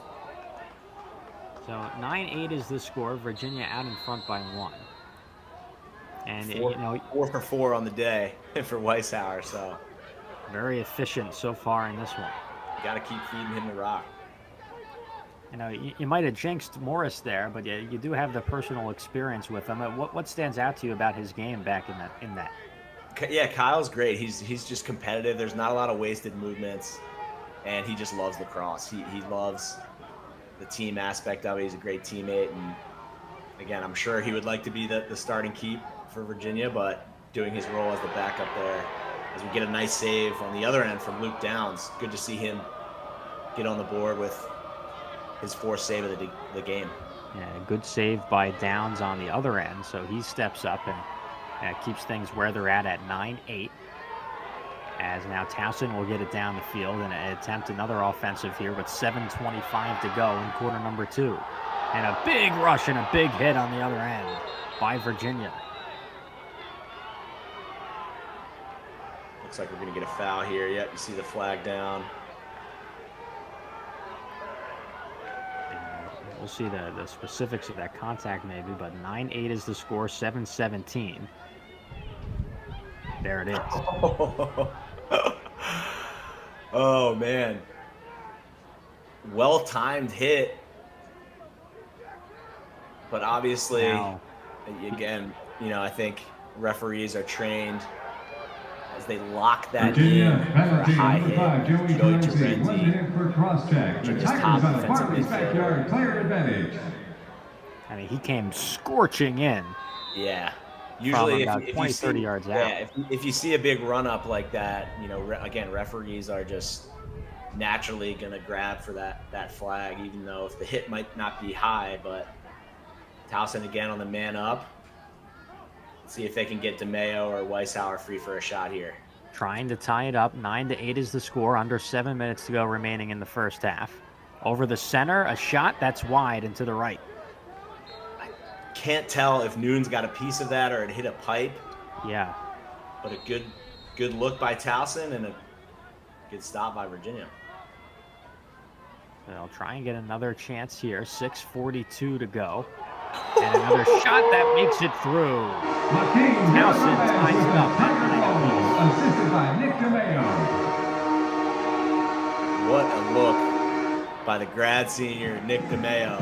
So 9-8 is the score. Virginia out in front by 1. And, you know, 4 for 4 on the day for Weishauer, so very efficient so far in this one. you got to keep feeding him the rock. You know, you might have jinxed Morris there, but you do have the personal experience with him. What stands out to you about his game back in that? Yeah, Kyle's great. He's just competitive. There's not a lot of wasted movements, and he just loves lacrosse. He loves the team aspect of it. He's a great teammate, and again, I'm sure he would like to be the starting keep for Virginia, but doing his role as the backup there as we get a nice save on the other end from Luke Downs. Good to see him get on the board with his 4th save of the game. Yeah, good save by Downs on the other end, so he steps up and keeps things where they're at 9-8. As now Towson will get it down the field and attempt another offensive here with 7:25 to go in quarter number 2. And a big rush and a big hit on the other end by Virginia. Looks like we're going to get a foul here. Yep, you see the flag down. And we'll see the specifics of that contact maybe, but 9-8 is the score, 7-17. There it is. Oh, man. Well-timed hit. But obviously, Now, again, I think referees are trained as they lock that Virginia, in for a penalty, high number 5, hit. Joey Joey Terenzi, 1 Terenzi, hit for cross-check. The Virginia's Tigers top on the defensive Barclays backyard, midfielder. clear advantage. I mean, he came scorching in. Yeah. From Usually, about if you 20, see, 30 yards out. yeah, if you see a big run up like that, again, referees are just naturally going to grab for that flag, even though if the hit might not be high. But Towson again on the man up. Let's see if they can get DeMayo or Weishauer free for a shot here. Trying to tie it up. 9-8 is the score. Under 7 minutes to go remaining in the first half. Over the center, a shot that's wide and to the right. Can't tell if Noon's got a piece of that or it hit a pipe. Yeah. But a good look by Towson and a good stop by Virginia. They'll try and get another chance here. 6:42 to go. And another shot that makes it through. Towson ties it up. Assisted by Nick DeMayo. What a look by the grad senior, Nick DeMayo.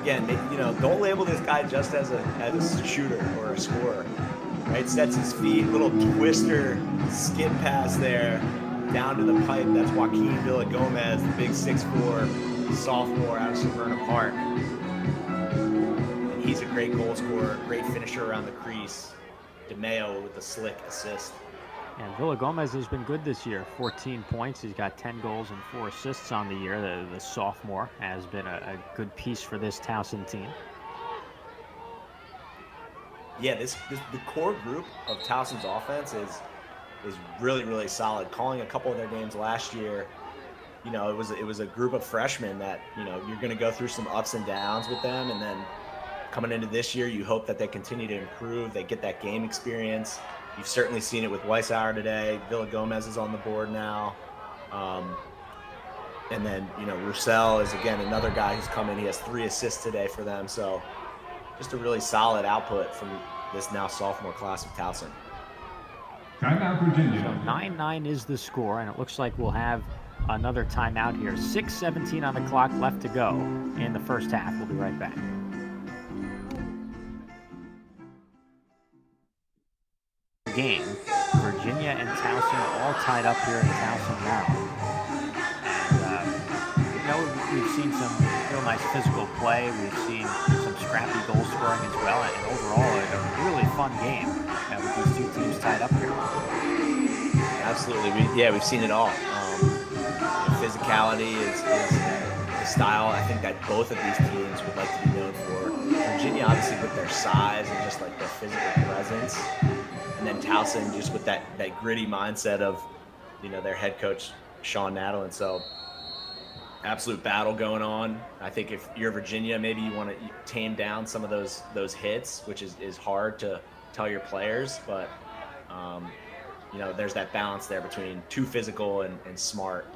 Again, don't label this guy just as a shooter or a scorer. Right? Sets his feet, little twister, skip pass there, down to the pipe. That's Joaquin Villagomez, the big 6'4" sophomore out of Severna Park. And he's a great goal scorer, great finisher around the crease. DeMayo with the slick assist. And Villagomez has been good this year. 14 points. He's got 10 goals and 4 assists on the year. The sophomore has been a good piece for this Towson team. Yeah, the core group of Towson's offense is really, really solid. Calling a couple of their games last year, it was a group of freshmen that, you're going to go through some ups and downs with them. And then coming into this year, you hope that they continue to improve. They get that game experience. You've certainly seen it with Weishauer today. Villagomez is on the board now. And then, Roussel is, again, another guy who's come in. He has 3 assists today for them. So just a really solid output from this now sophomore class of Towson. Timeout, Virginia. So 9-9 is the score, and it looks like we'll have another timeout here. 6:17 on the clock left to go in the first half. We'll be right back. Game. Virginia and Towson all tied up here in Towson now. And, we've seen some real nice physical play. We've seen some scrappy goal scoring as well. And overall, a really fun game with these two teams tied up here. Absolutely. We've seen it all. Physicality is the style I think that both of these teams would like to be known for. Virginia, obviously, with their size and just like their physical presence. And then Towson just with that gritty mindset of, their head coach, Sean Nadalin. So absolute battle going on. I think if you're Virginia, maybe you want to tame down some of those hits, which is hard to tell your players. But, there's that balance there between too physical and smart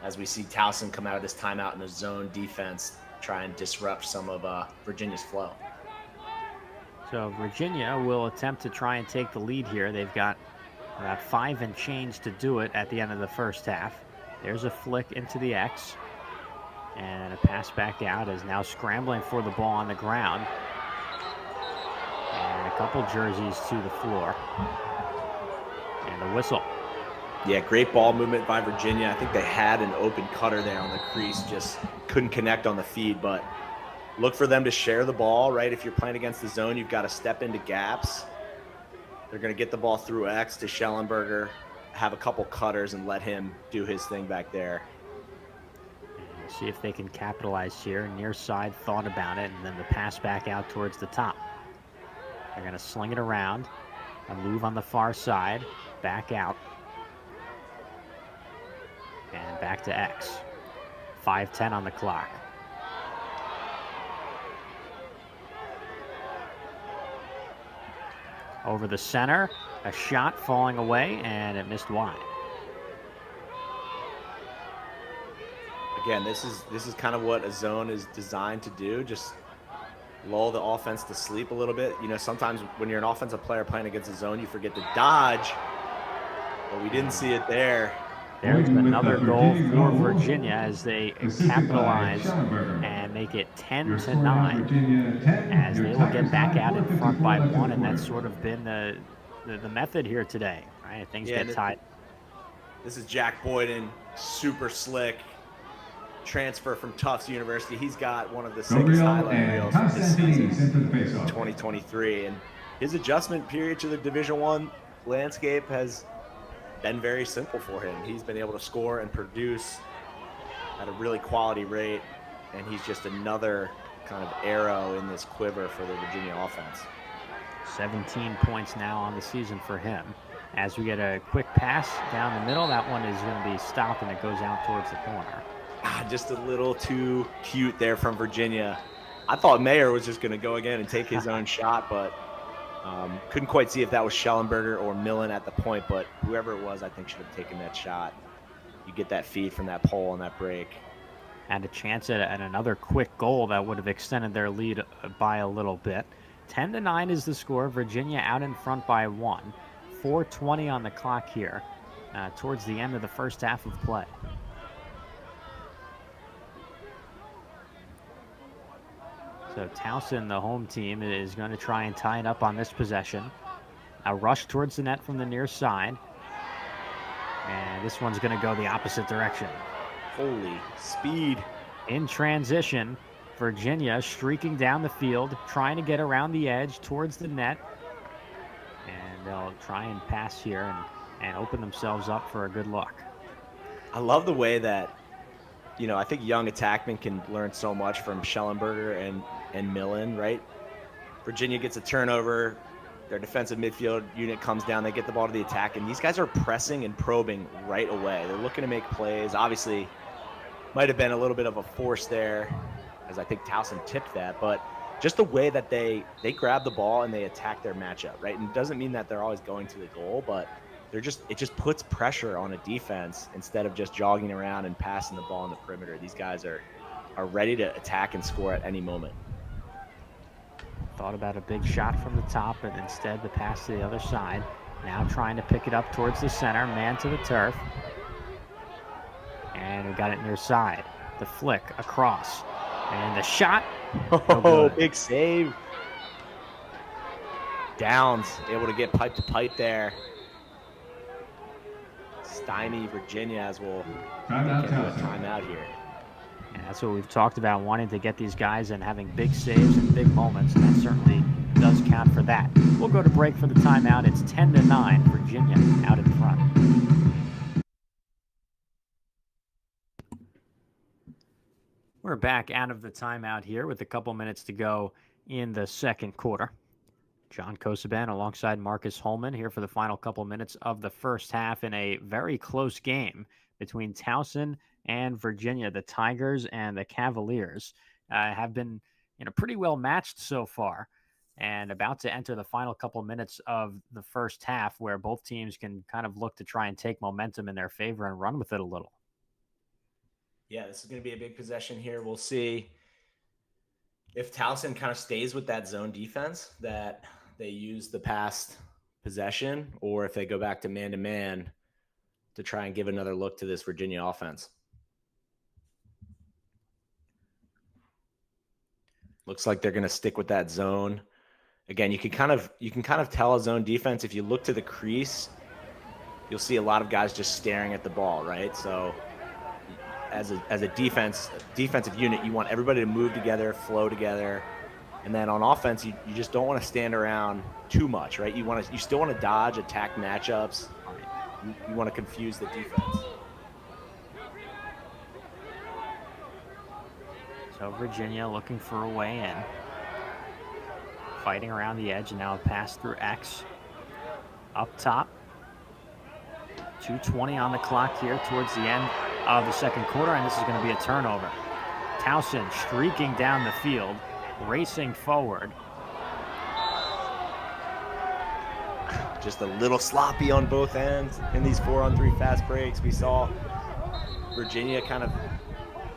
as we see Towson come out of this timeout in a zone defense, try and disrupt some of Virginia's flow. So Virginia will attempt to try and take the lead here. They've got about 5 and change to do it at the end of the first half. There's a flick into the X. And a pass back out is now scrambling for the ball on the ground. And a couple jerseys to the floor. And a whistle. Yeah, great ball movement by Virginia. I think they had an open cutter there on the crease, just couldn't connect on the feed, but look for them to share the ball, right? If you're playing against the zone, you've got to step into gaps. They're going to get the ball through X to Schellenberger, have a couple cutters, and let him do his thing back there. And see if they can capitalize here. Near side thought about it, and then the pass back out towards the top. They're going to sling it around. A move on the far side. Back out. And back to X. 5:10 on the clock. Over the center, a shot falling away, and it missed wide. Again, this is kind of what a zone is designed to do. Just lull the offense to sleep a little bit. You know, sometimes when you're an offensive player playing against a zone, you forget to dodge, but we didn't see it there. There's another goal for Virginia as they capitalize and make it 10-9 as they will get back out in front by 1, and that's sort of been the method here today, right? Things get tied. This is Jack Boyden, super slick transfer from Tufts University. He's got one of the sickest highlight reels of this season, 2023, and his adjustment period to the Division I landscape has been very simple for him. He's been able to score and produce at a really quality rate, and he's just another kind of arrow in this quiver for the Virginia offense. 17 points now on the season for him. As we get a quick pass down the middle, that one is going to be stopped and it goes out towards the corner. Just a little too cute there from Virginia. I thought Mayer was just going to go again and take his own shot, but couldn't quite see if that was Schellenberger or Millen at the point, but whoever it was, I think should have taken that shot. You get that feed from that pole on that break. Had a chance at another quick goal that would have extended their lead by a little bit. 10-9 is the score. Virginia out in front by 1. 4:20 on the clock here towards the end of the first half of play. So Towson, the home team, is going to try and tie it up on this possession. A rush towards the net from the near side. And this one's going to go the opposite direction. Holy speed. In transition, Virginia streaking down the field, trying to get around the edge towards the net. And they'll try and pass here and open themselves up for a good look. I love the way that, you know, I think young attackmen can learn so much from Schellenberger and Millen, right? Virginia gets a turnover. Their defensive midfield unit comes down. They get the ball to the attack, and these guys are pressing and probing right away. They're looking to make plays. Obviously, might have been a little bit of a force there, as I think Towson tipped that, but just the way that they grab the ball and they attack their matchup, right? And it doesn't mean that they're always going to the goal, but it just puts pressure on a defense instead of just jogging around and passing the ball on the perimeter. These guys are ready to attack and score at any moment. Thought about a big shot from the top, but instead the pass to the other side. Now trying to pick it up towards the center, man to the turf. And we got it near side. The flick across. And the shot. Oh, big save. Downs able to get pipe to pipe there. Stymie Virginia as we'll get a timeout here. And that's what we've talked about, wanting to get these guys and having big saves and big moments, and that certainly does count for that. We'll go to break for the timeout. It's 10-9, Virginia out in front. We're back out of the timeout here with a couple minutes to go in the second quarter. John Kosoban alongside Marcus Holman here for the final couple minutes of the first half in a very close game between Towson and Virginia. The Tigers and the Cavaliers have been pretty well matched so far, and about to enter the final couple minutes of the first half where both teams can kind of look to try and take momentum in their favor and run with it a little. Yeah, this is going to be a big possession here. We'll see if Towson kind of stays with that zone defense that they used the past possession, or if they go back to man-to-man to try and give another look to this Virginia offense. Looks like they're going to stick with that zone. Again, you can kind of tell a zone defense. If you look to the crease, you'll see a lot of guys just staring at the ball, right? So as a defensive unit, you want everybody to move together, flow together. And then on offense, you just don't want to stand around too much, right? You still want to dodge, attack matchups. You want to confuse the defense. So Virginia looking for a way in. Fighting around the edge, and now a pass through X. Up top. 2:20 on the clock here towards the end of the second quarter, and this is going to be a turnover. Towson streaking down the field, racing forward. Just a little sloppy on both ends in these 4-on-3 fast breaks. We saw Virginia kind of,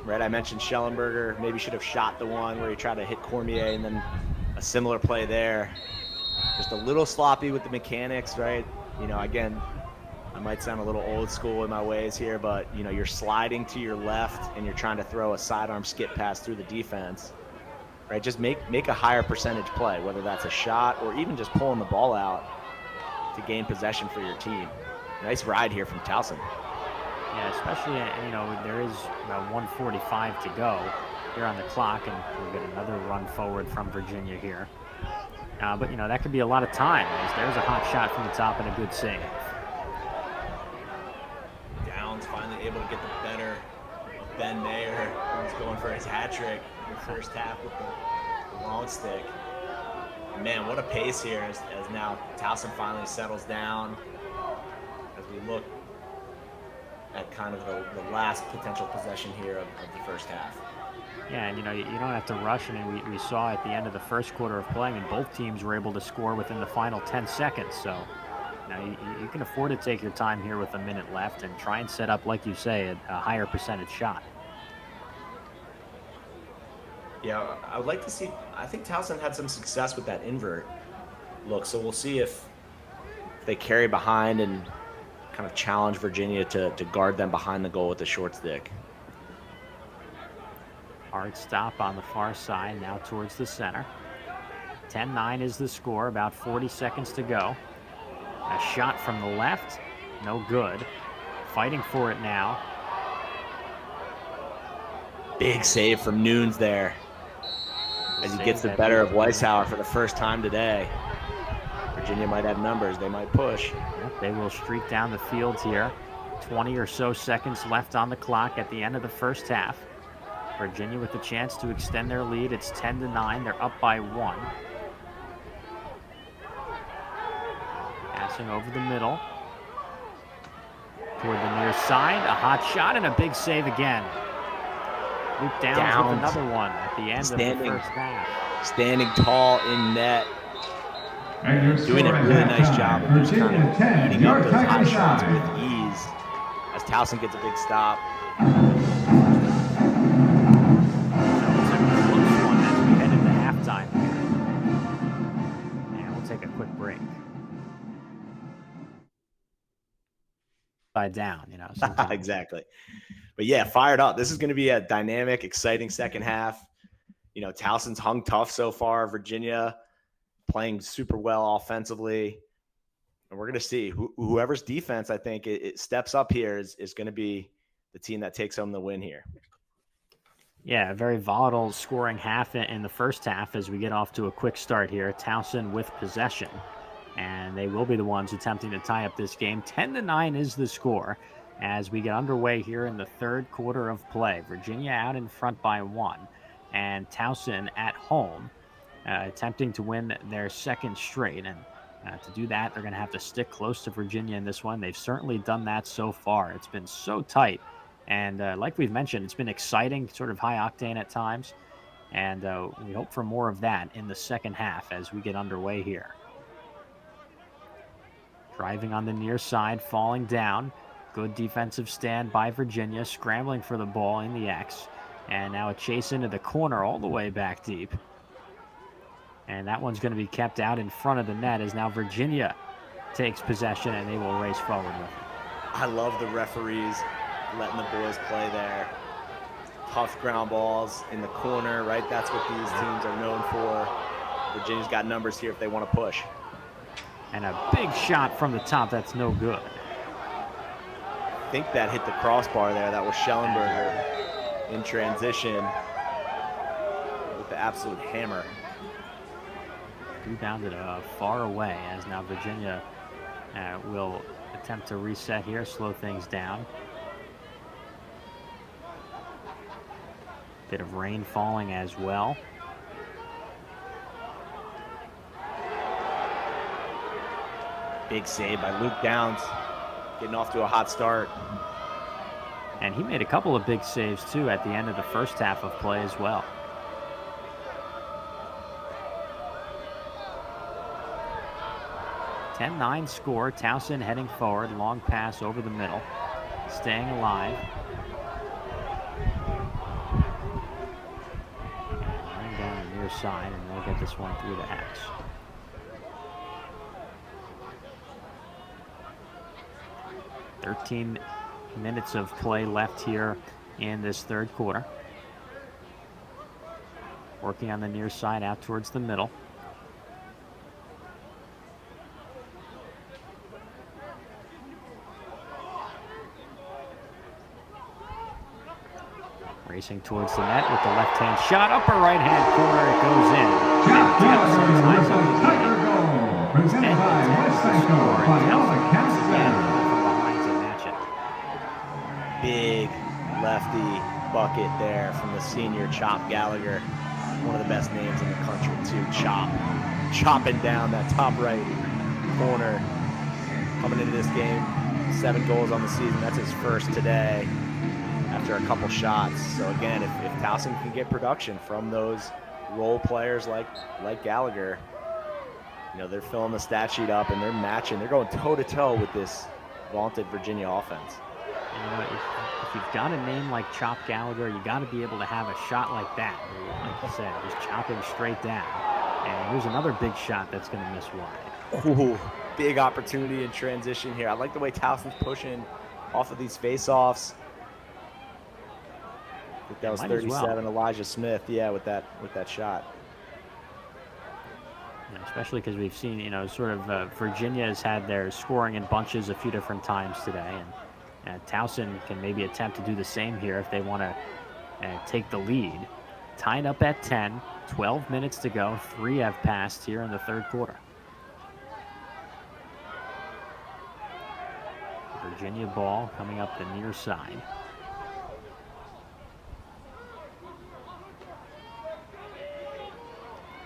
right, I mentioned Schellenberger maybe should have shot the one where he tried to hit Cormier and then a similar play there. Just a little sloppy with the mechanics, right? You know, again, I might sound a little old school in my ways here, but, you know, you're sliding to your left and you're trying to throw a sidearm skip pass through the defense, right? Just make a higher percentage play, whether that's a shot or even just pulling the ball out to gain possession for your team. Nice ride here from Towson. Yeah, especially, you know, there is about 1:45 to go here on the clock, and we'll get another run forward from Virginia here. But, you know, that could be a lot of time, as there's a hot shot from the top and a good save. Downs finally able to get the better of Ben Mayer, who's going for his hat trick in the first half with the long stick. And man, what a pace here as now Towson finally settles down as we look at kind of the last potential possession here of the first half. Yeah, and, you know, you don't have to rush. I mean, we saw at the end of the first quarter of play, and both teams were able to score within the final 10 seconds. So, you know, you can afford to take your time here with a minute left and try and set up, like you say, a higher percentage shot. Yeah, I would like to see, I think Towson had some success with that invert look. So we'll see if they carry behind and kind of challenge Virginia to guard them behind the goal with the short stick. Hard stop on the far side, now towards the center. 10-9 is the score, about 40 seconds to go. A shot from the left, no good. Fighting for it now. Big save from Nunes there as he gets the better of Weishauer for the first time today. Virginia might have numbers. They might push. Yep, they will streak down the field here. 20 or so seconds left on the clock at the end of the first half. Virginia with a chance to extend their lead. It's 10-9. They're up by 1. Passing over the middle. Toward the near side. A hot shot and a big save again. Luke Downs with another one at the end of the first half. Standing tall in net. Doing a really nice job of just kind of eating up those hot shots with ease as Towson gets a big stop. Take a quick break. Down, you know. Exactly. But yeah, fired up. This is going to be a dynamic, exciting second half. You know, Towson's hung tough so far. Virginia playing super well offensively. And we're going to see whoever's defense, I think, it steps up here is going to be the team that takes home the win here. Yeah, a very volatile scoring half in the first half as we get off to a quick start here. Towson with possession, and they will be the ones attempting to tie up this game. 10-9 is the score as we get underway here in the third quarter of play. Virginia out in front by 1, and Towson at home attempting to win their second straight. And to do that, they're going to have to stick close to Virginia in this one. They've certainly done that so far. It's been so tight. And like we've mentioned, it's been exciting, sort of high octane at times. And we hope for more of that in the second half as we get underway here. Driving on the near side, falling down. Good defensive stand by Virginia, scrambling for the ball in the X. And now a chase into the corner all the way back deep. And that one's going to be kept out in front of the net as now Virginia takes possession and they will race forward with it. I love the referees letting the boys play there. Tough ground balls in the corner, right? That's what these teams are known for. Virginia's got numbers here if they want to push. And a big shot from the top. That's no good. I think that hit the crossbar there. That was Schellenberger in transition with the absolute hammer. Rebounded far away as now Virginia will attempt to reset here, slow things down. Bit of rain falling as well. Big save by Luke Downs, getting off to a hot start. And he made a couple of big saves too at the end of the first half of play as well. (10-9) score. Towson heading forward. Long pass over the middle. Staying alive. Running down the near side, and they'll get this one through the Hacks. "13 minutes of play left here in this third quarter. Working on the near side out towards the middle. Racing towards the net with the left-hand shot. Upper right-hand corner, it goes in. Jack Towson ties up the Tiger lead. goal, presented by Westco by Alma Kansas. From behind to match it. Big lefty bucket there from the senior Chop Gallagher. One of the best names in the country, too. Chopping down that top right corner. Coming into this game, 7 goals on the season. That's his first today after a couple shots. So again, if Towson can get production from those role players like Gallagher, they're filling the stat sheet up and they're matching. They're going toe-to-toe with this vaunted Virginia offense. If you've got a name like Chop Gallagher, you got to be able to have a shot like that. Like you said, just chopping straight down. And here's another big shot that's going to miss wide. Ooh, big opportunity in transition here. I like the way Towson's pushing off of these face-offs. I think that was 37, Elijah Smith, with that shot. Especially because we've seen, Virginia has had their scoring in bunches a few different times today, and Towson can maybe attempt to do the same here if they want to take the lead. Tied up at 10, 12 minutes to go. 3 have passed here in the third quarter. Virginia ball coming up the near side.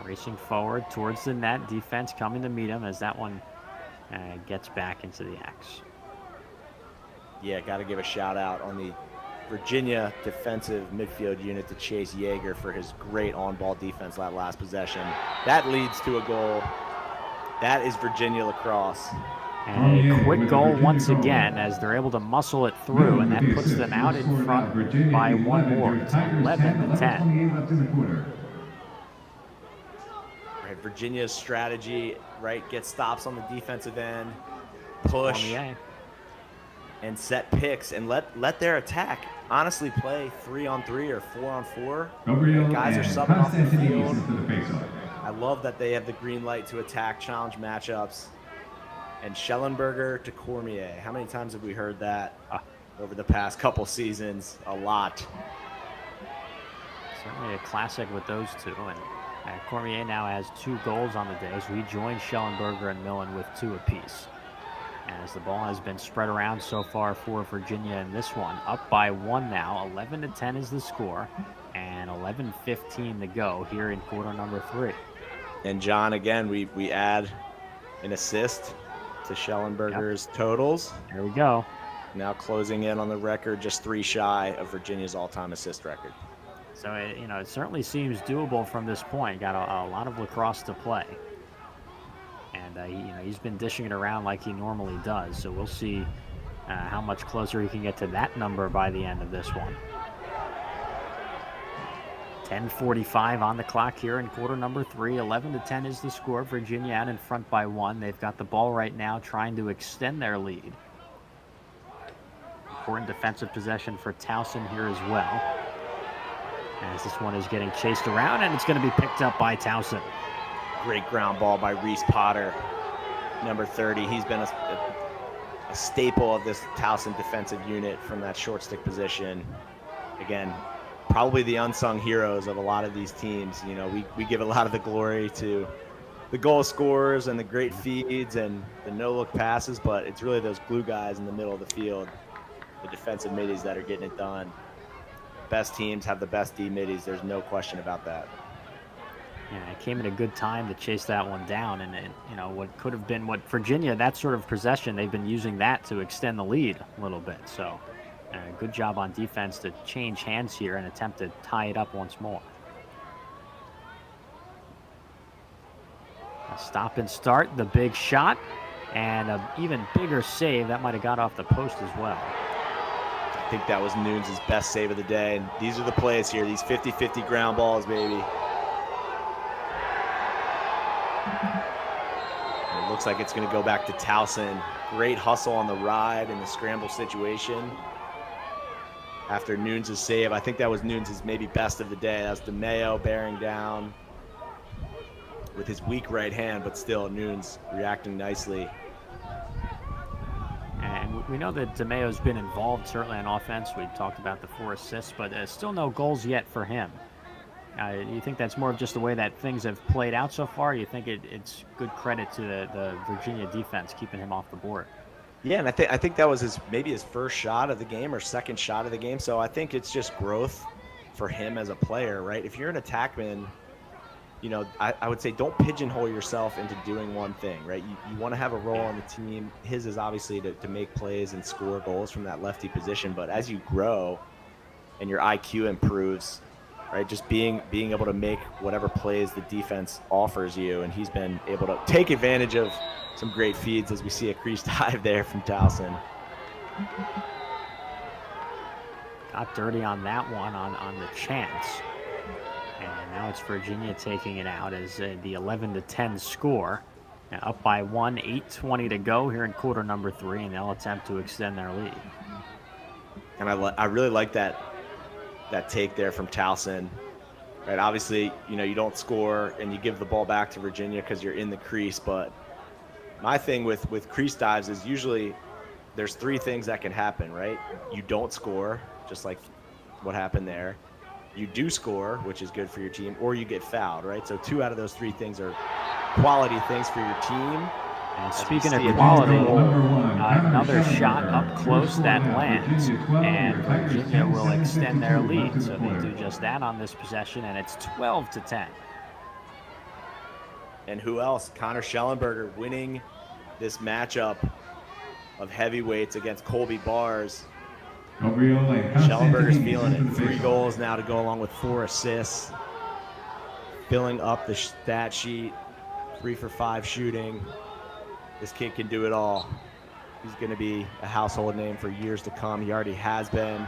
Racing forward towards the net. Defense coming to meet him as that one gets back into the X. Yeah, got to give a shout out on the Virginia defensive midfield unit to Chase Yeager for his great on-ball defense that last possession. That leads to a goal. That is Virginia Lacrosse. And a quick goal once again as they're able to muscle it through, and that puts them out in front by 1 more. It's 11-10. Right, Virginia's strategy, get stops on the defensive end, push, and set picks, and let their attack honestly play 3-on-3 or 4-on-4. Guys are subbing off the field. I love that they have the green light to attack challenge matchups. And Schellenberger to Cormier. How many times have we heard that over the past couple seasons? A lot. Certainly a classic with those two. And Cormier now has 2 goals on the day, so he joins Schellenberger and Millen with 2 apiece. As the ball has been spread around so far for Virginia in this one. Up by 1 now. 11-10 is the score. And 11:15 to go here in quarter number 3. And John, again, we add an assist to Schellenberger's totals. There we go. Now closing in on the record, just 3 shy of Virginia's all-time assist record. So, it certainly seems doable from this point. Got a lot of lacrosse to play. And, he's been dishing it around like he normally does. So we'll see how much closer he can get to that number by the end of this one. 10:45 on the clock here in quarter number 3. 11-10 is the score. Virginia out in front by 1. They've got the ball right now trying to extend their lead. Important defensive possession for Towson here as well. As this one is getting chased around, and it's going to be picked up by Towson. Great ground ball by Reese Potter, number 30. He's been a staple of this Towson defensive unit from that short stick position. Again, probably the unsung heroes of a lot of these teams. We give a lot of the glory to the goal scorers and the great feeds and the no-look passes, but it's really those glue guys in the middle of the field, the defensive middies that are getting it done. Best teams have the best D middies. There's no question about that. Yeah, it came at a good time to chase that one down, and what could have been what Virginia, that sort of possession, they've been using that to extend the lead a little bit. So good job on defense to change hands here and attempt to tie it up once more. A stop and start, the big shot, and an even bigger save. That might have got off the post as well. I think that was Nunes' best save of the day. And these are the plays here, these 50-50 ground balls, baby. Looks like it's going to go back to Towson. Great hustle on the ride in the scramble situation. After Nunes' save, I think that was Nunes' maybe best of the day. That was DeMayo bearing down with his weak right hand, but still Nunes reacting nicely. And we know that DeMayo's been involved certainly on offense. We talked about the 4 assists, but still no goals yet for him. Do you think that's more of just the way that things have played out so far? Or you think it's good credit to the Virginia defense keeping him off the board? Yeah, and I think that was maybe his first shot of the game or second shot of the game. So I think it's just growth for him as a player, right? If you're an attackman, I would say don't pigeonhole yourself into doing one thing, right? You want to have a role on the team. His is obviously to make plays and score goals from that lefty position. But as you grow and your IQ improves, right, just being able to make whatever plays the defense offers you, and he's been able to take advantage of some great feeds as we see a crease dive there from Towson. Got dirty on that one on the chance. And now it's Virginia taking it out as the 11-10 score. Now up by 1, 8:20 to go here in quarter number 3, and they'll attempt to extend their lead. And I really like that take there from Towson. Right, obviously, you don't score and you give the ball back to Virginia because you're in the crease. But my thing with crease dives is usually there's 3 things that can happen, right? You don't score, just like what happened there. You do score, which is good for your team, or you get fouled, right? So 2 out of those 3 things are quality things for your team. And speaking of quality, another shot up close that lands, and Virginia will extend their lead. So they do just that on this possession, and it's 12-10. And who else? Connor Schellenberger winning this matchup of heavyweights against Colby Bars. Schellenberger's feeling it. 3 goals now to go along with 4 assists. Filling up the stat sheet. 3 for 5 shooting. This kid can do it all. He's going to be a household name for years to come. He already has been.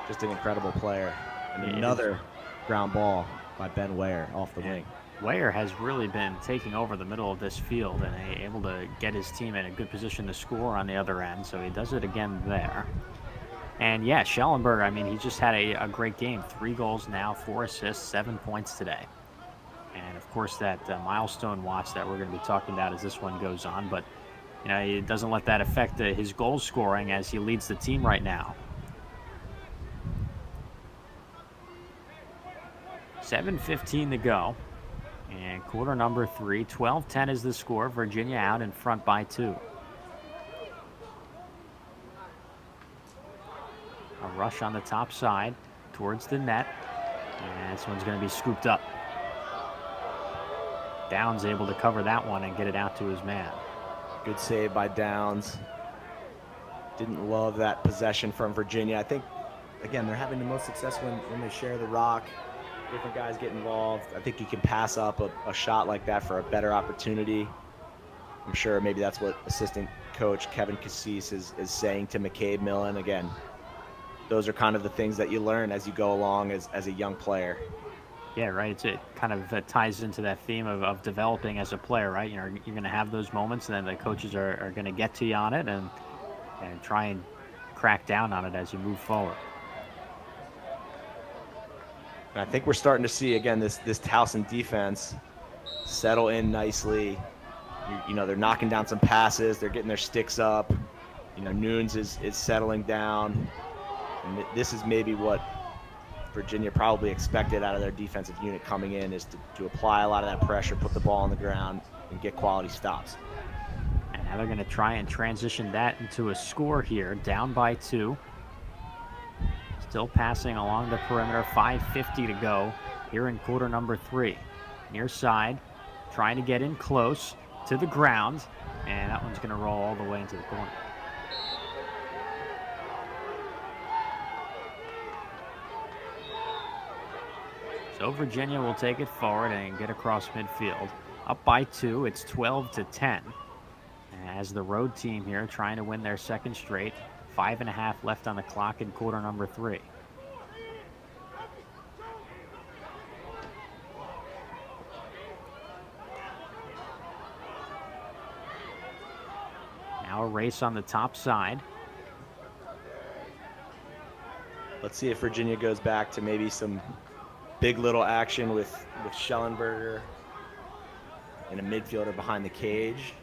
Just an incredible player. And another ground ball by Ben Ware off the wing. Ware has really been taking over the middle of this field and able to get his team in a good position to score on the other end. So he does it again there. And yeah, Schellenberger, I mean, he just had a great game. 3 goals now, 4 assists, 7 points today. And of course, that milestone watch that we're going to be talking about as this one goes on. But, he doesn't let that affect his goal scoring as he leads the team right now. 7:15 to go. And quarter number 3, 12-10 is the score. Virginia out in front by 2. A rush on the top side towards the net. And this one's going to be scooped up. Downs able to cover that one and get it out to his man. Good save by Downs. Didn't love that possession from Virginia. I think, again, they're having the most success when they share the rock. Different guys get involved. I think you can pass up a shot like that for a better opportunity. I'm sure maybe that's what assistant coach Kevin Cassis is saying to McCabe Millen. Again, those are kind of the things that you learn as you go along as a young player. Yeah, right. It kind of ties into that theme of developing as a player, right? You're going to have those moments, and then the coaches are going to get to you on it and try and crack down on it as you move forward. And I think we're starting to see, again, this Towson defense settle in nicely. They're knocking down some passes. They're getting their sticks up. Nunes is settling down. And this is maybe what Virginia probably expected out of their defensive unit coming in, is to apply a lot of that pressure, put the ball on the ground, and get quality stops. And now they're going to try and transition that into a score here, down by 2. Still passing along the perimeter, 5:50 to go here in quarter number 3. Near side, trying to get in close to the ground, and that one's going to roll all the way into the corner. So Virginia will take it forward and get across midfield. Up by 2, it's 12-10. As the road team here trying to win their second straight. 5.5 left on the clock in quarter number 3. Now a race on the top side. Let's see if Virginia goes back to maybe some big little action with Schellenberger and a midfielder behind the cage,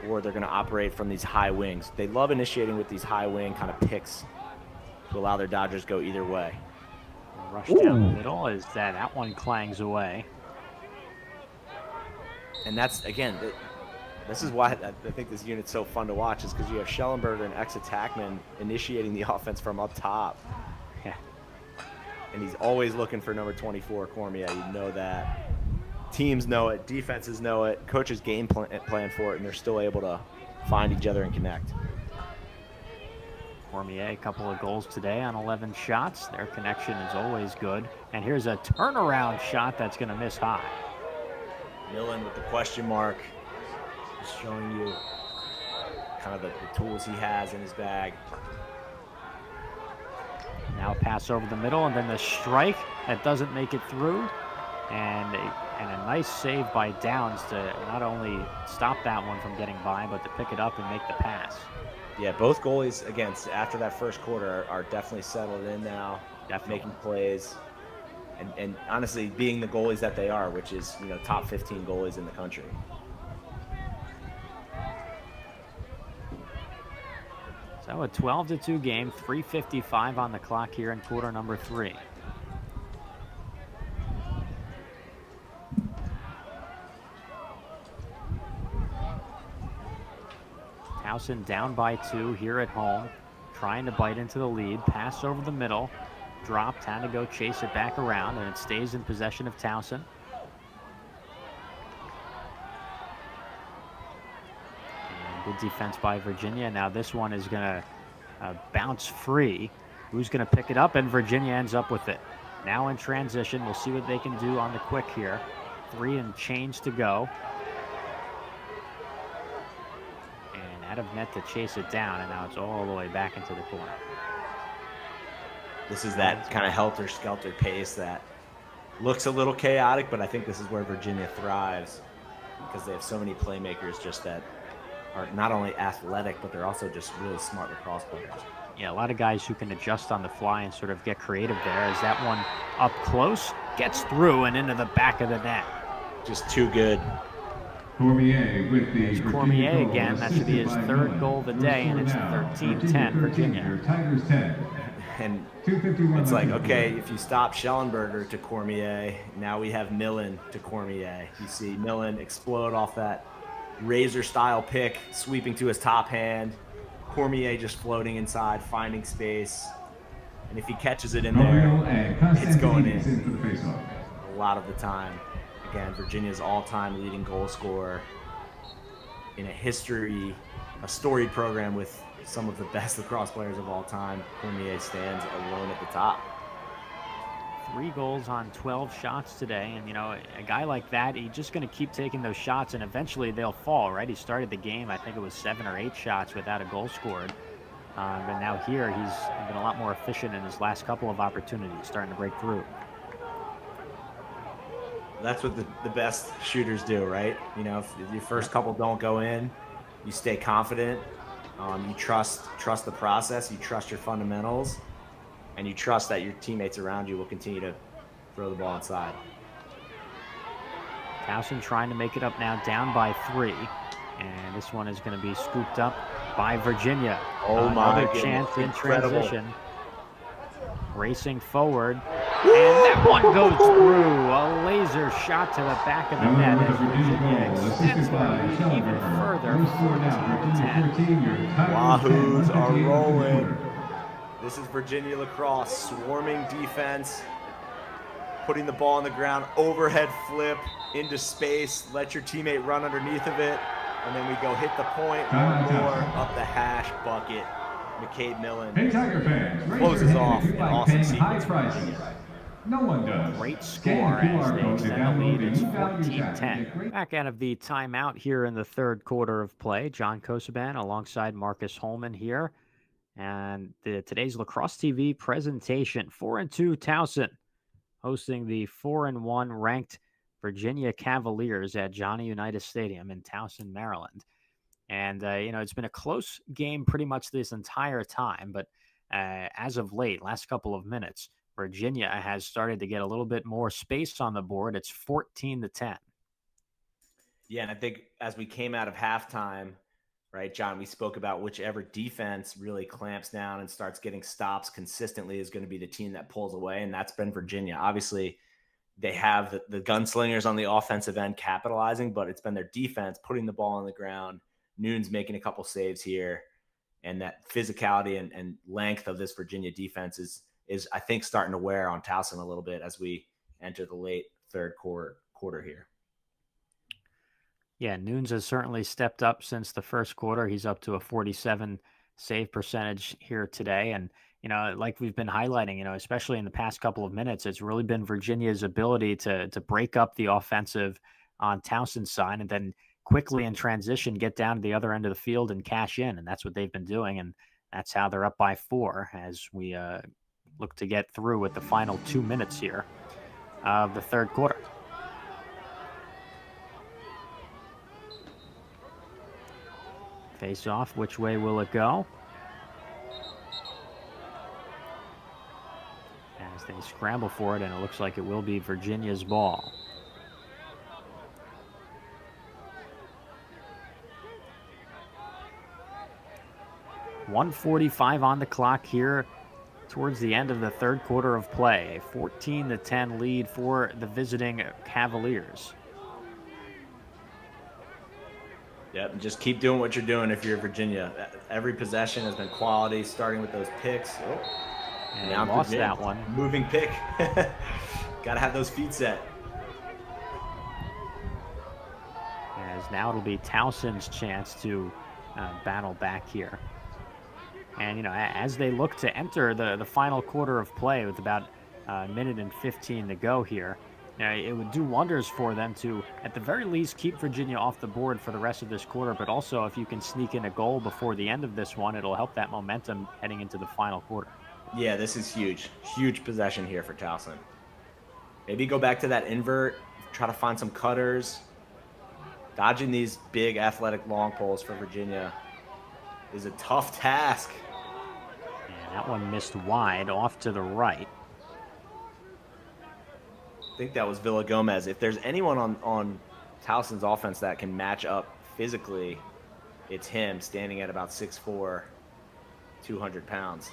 or they're going to operate from these high wings. They love initiating with these high wing kind of picks to allow their Dodgers go either way. Rush down the middle as that one clangs away. And that's, again, this is why I think this unit's so fun to watch, is because you have Schellenberger and ex-attackman initiating the offense from up top. Yeah. And he's always looking for number 24, Cormier. You know that. Teams know it. Defenses know it. Coaches game plan for it, and they're still able to find each other and connect. Cormier, a couple of goals today on 11 shots. Their connection is always good. And here's a turnaround shot that's going to miss high. Millen with the question mark, just showing you kind of the tools he has in his bag. Now a pass over the middle, and then the strike that doesn't make it through. And a nice save by Downs to not only stop that one from getting by, but to pick it up and make the pass. Yeah, both goalies, again, after that first quarter, are definitely settled in now, making plays, and honestly being the goalies that they are, which is, you know, top 15 goalies in the country. So a 12-2 game, 3:55 on the clock here in quarter number 3. Towson down by 2 here at home, trying to bite into the lead. Pass over the middle, dropped, had to go chase it back around, and it stays in possession of Towson. And good defense by Virginia. Now this one is going to bounce free. Who's going to pick it up? And Virginia ends up with it. Now in transition, we'll see what they can do on the quick here. 3 and change to go. Out of net to chase it down, and now it's all the way back into the corner. This is that kind of helter-skelter pace that looks a little chaotic, but I think this is where Virginia thrives, because they have so many playmakers just that are not only athletic, but they're also just really smart lacrosse players. Yeah, a lot of guys who can adjust on the fly and sort of get creative there. As that one up close gets through and into the back of the net. Just too good. Cormier with the There's Cormier again. That should be his third goal of the day, and it's 13-10 Virginia. Tigers 10. And it's like, okay, if you stop Schellenberger to Cormier, now we have Millen to Cormier. You see Millen explode off that razor-style pick, sweeping to his top hand. Cormier just floating inside, finding space. And if he catches it in there, it's going in a lot of the time. Again, Virginia's all-time leading goal scorer in a storied program with some of the best lacrosse players of all time. Cormier stands alone at the top. 3 goals on 12 shots today, and you know, a guy like that, he's just going to keep taking those shots, and eventually they'll fall, right? He started the game, I think it was 7 or 8 shots without a goal scored, but now here he's been a lot more efficient in his last couple of opportunities, starting to break through. That's what the best shooters do, right? You know, if your first couple don't go in, you stay confident, you trust the process, you trust your fundamentals, and you trust that your teammates around you will continue to throw the ball inside. Towson trying to make it up now, down by 3, and this one is going to be scooped up by Virginia. Oh my Another goodness. chance in Incredible. transition. Racing forward. And that one goes through. A laser shot to the back of the net as Virginia extends the lead even further, 14-10. Wahoos are rolling. This is Virginia lacrosse, swarming defense, putting the ball on the ground, overhead flip into space, let your teammate run underneath of it, and then we go hit the point, one more, up the hash, bucket. McCade Millen Hey, Tiger fans, closes off an awesome paying sequence high for prices. Virginia. No one does. Great Scan score the as QR they code to extend the download lead. the It's new value app. 14-10. Back out of the timeout here in the third quarter of play. John Kosoban alongside Marcus Holman here. And today's Lacrosse TV presentation, 4-2 Towson, hosting the 4-1 ranked Virginia Cavaliers at Johnny Unitas Stadium in Towson, Maryland. And, it's been a close game pretty much this entire time. But as of late, last couple of minutes, Virginia has started to get a little bit more space on the board. It's 14-10. Yeah, and I think as we came out of halftime, right, John, we spoke about whichever defense really clamps down and starts getting stops consistently is going to be the team that pulls away, and that's been Virginia. Obviously, they have the gunslingers on the offensive end capitalizing, but it's been their defense putting the ball on the ground. Noon's making a couple saves here, and that physicality and length of this Virginia defense is I think starting to wear on Towson a little bit as we enter the late third quarter here. Yeah, Nunes has certainly stepped up since the first quarter. He's up to a 47 save percentage here today. And, like we've been highlighting, especially in the past couple of minutes, it's really been Virginia's ability to break up the offensive on Towson's side and then quickly in transition get down to the other end of the field and cash in. And that's what they've been doing. And that's how they're up by 4 as we look to get through with the final 2 minutes here of the third quarter. Face off, which way will it go? As they scramble for it, and it looks like it will be Virginia's ball. .145 on the clock here towards the end of the third quarter of play. 14-10 lead for the visiting Cavaliers. Yep, and just keep doing what you're doing if you're Virginia. Every possession has been quality, starting with those picks. Oh, and now lost that one. Moving pick. Got to have those feet set. As now it'll be Towson's chance to battle back here. And, as they look to enter the final quarter of play with about a minute and 15 to go here, it would do wonders for them to, at the very least, keep Virginia off the board for the rest of this quarter. But also, if you can sneak in a goal before the end of this one, it'll help that momentum heading into the final quarter. Yeah, this is huge. Huge possession here for Towson. Maybe go back to that invert, try to find some cutters. Dodging these big, athletic long poles for Virginia is a tough task. And that one missed wide off to the right. I think that was Villa Gomez. If there's anyone on Towson's offense that can match up physically, it's him, standing at about 6'4", 200 pounds.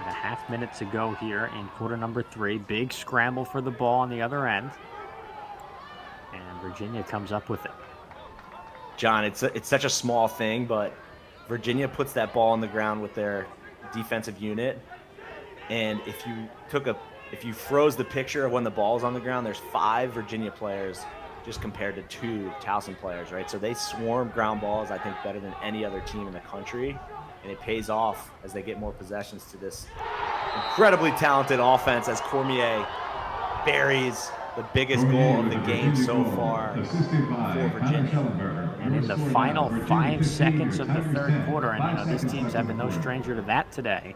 And a half minute to go here in quarter number 3. Big scramble for the ball on the other end. And Virginia comes up with it. John, it's such a small thing, but Virginia puts that ball on the ground with their defensive unit. And if you froze the picture of when the ball is on the ground, there's 5 Virginia players just compared to 2 Towson players, right? So they swarm ground balls, I think, better than any other team in the country. And it pays off as they get more possessions to this incredibly talented offense as Cormier buries the biggest goal of the game so far for Virginia. And in the final 5 seconds of the third quarter, and this team's have been no stranger to that today,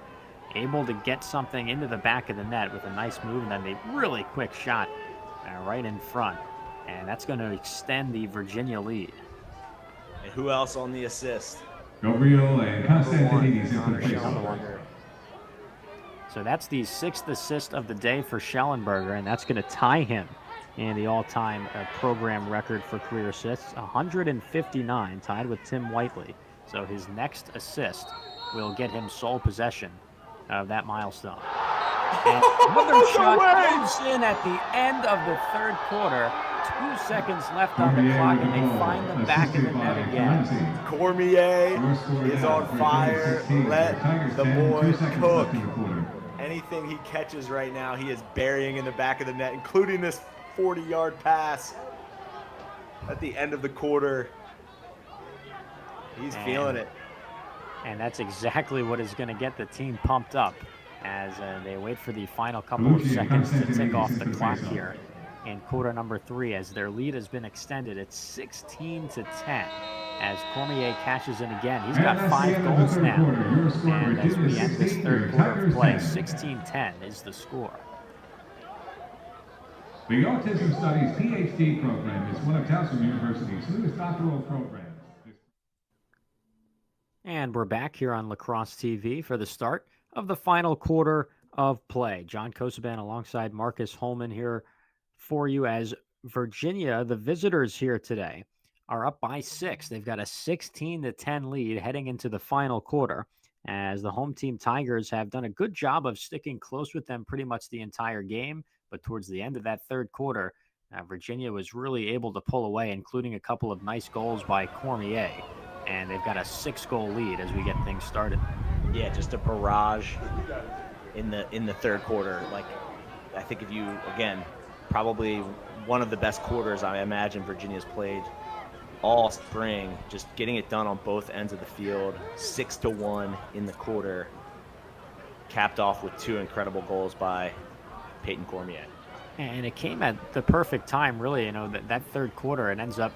able to get something into the back of the net with a nice move and then a really quick shot right in front. And that's going to extend the Virginia lead. And who else on the assist? Gabriel and Constantinides in place. So that's the 6th assist of the day for Schellenberger, and that's going to tie him in the all-time program record for career assists, 159, tied with Tim Whiteley. So his next assist will get him sole possession of that milestone. And another shot goes in at the end of the third quarter. 2 seconds left on the clock, and they find the back of the net again. Cormier is on fire. Let the boy cook. Anything he catches right now, he is burying in the back of the net, including this 40-yard pass at the end of the quarter. He's feeling it. And that's exactly what is going to get the team pumped up as they wait for the final couple of seconds to tick off the clock here in quarter number 3 as their lead has been extended. It's 16-10 as Cormier cashes in again. He's got 5 goals now. And as we end this third quarter of play, 16-10 is the score. The Autism Studies PhD program is one of Towson University's newest doctoral programs. And we're back here on Lacrosse TV for the start of the final quarter of play. John Kosoban alongside Marcus Holman here for you as Virginia, the visitors here today, are up by 6. They've got a 16-10 lead heading into the final quarter, as the home team Tigers have done a good job of sticking close with them pretty much the entire game. But towards the end of that third quarter, Virginia was really able to pull away, including a couple of nice goals by Cormier. And they've got a 6-goal lead as we get things started. Yeah, just a barrage in the third quarter. Like, I think if you, again, probably one of the best quarters I imagine Virginia's played all spring, just getting it done on both ends of the field. 6-1 in the quarter, capped off with 2 incredible goals by Peyton Cormier. And it came at the perfect time, really. You know, that third quarter, it ends up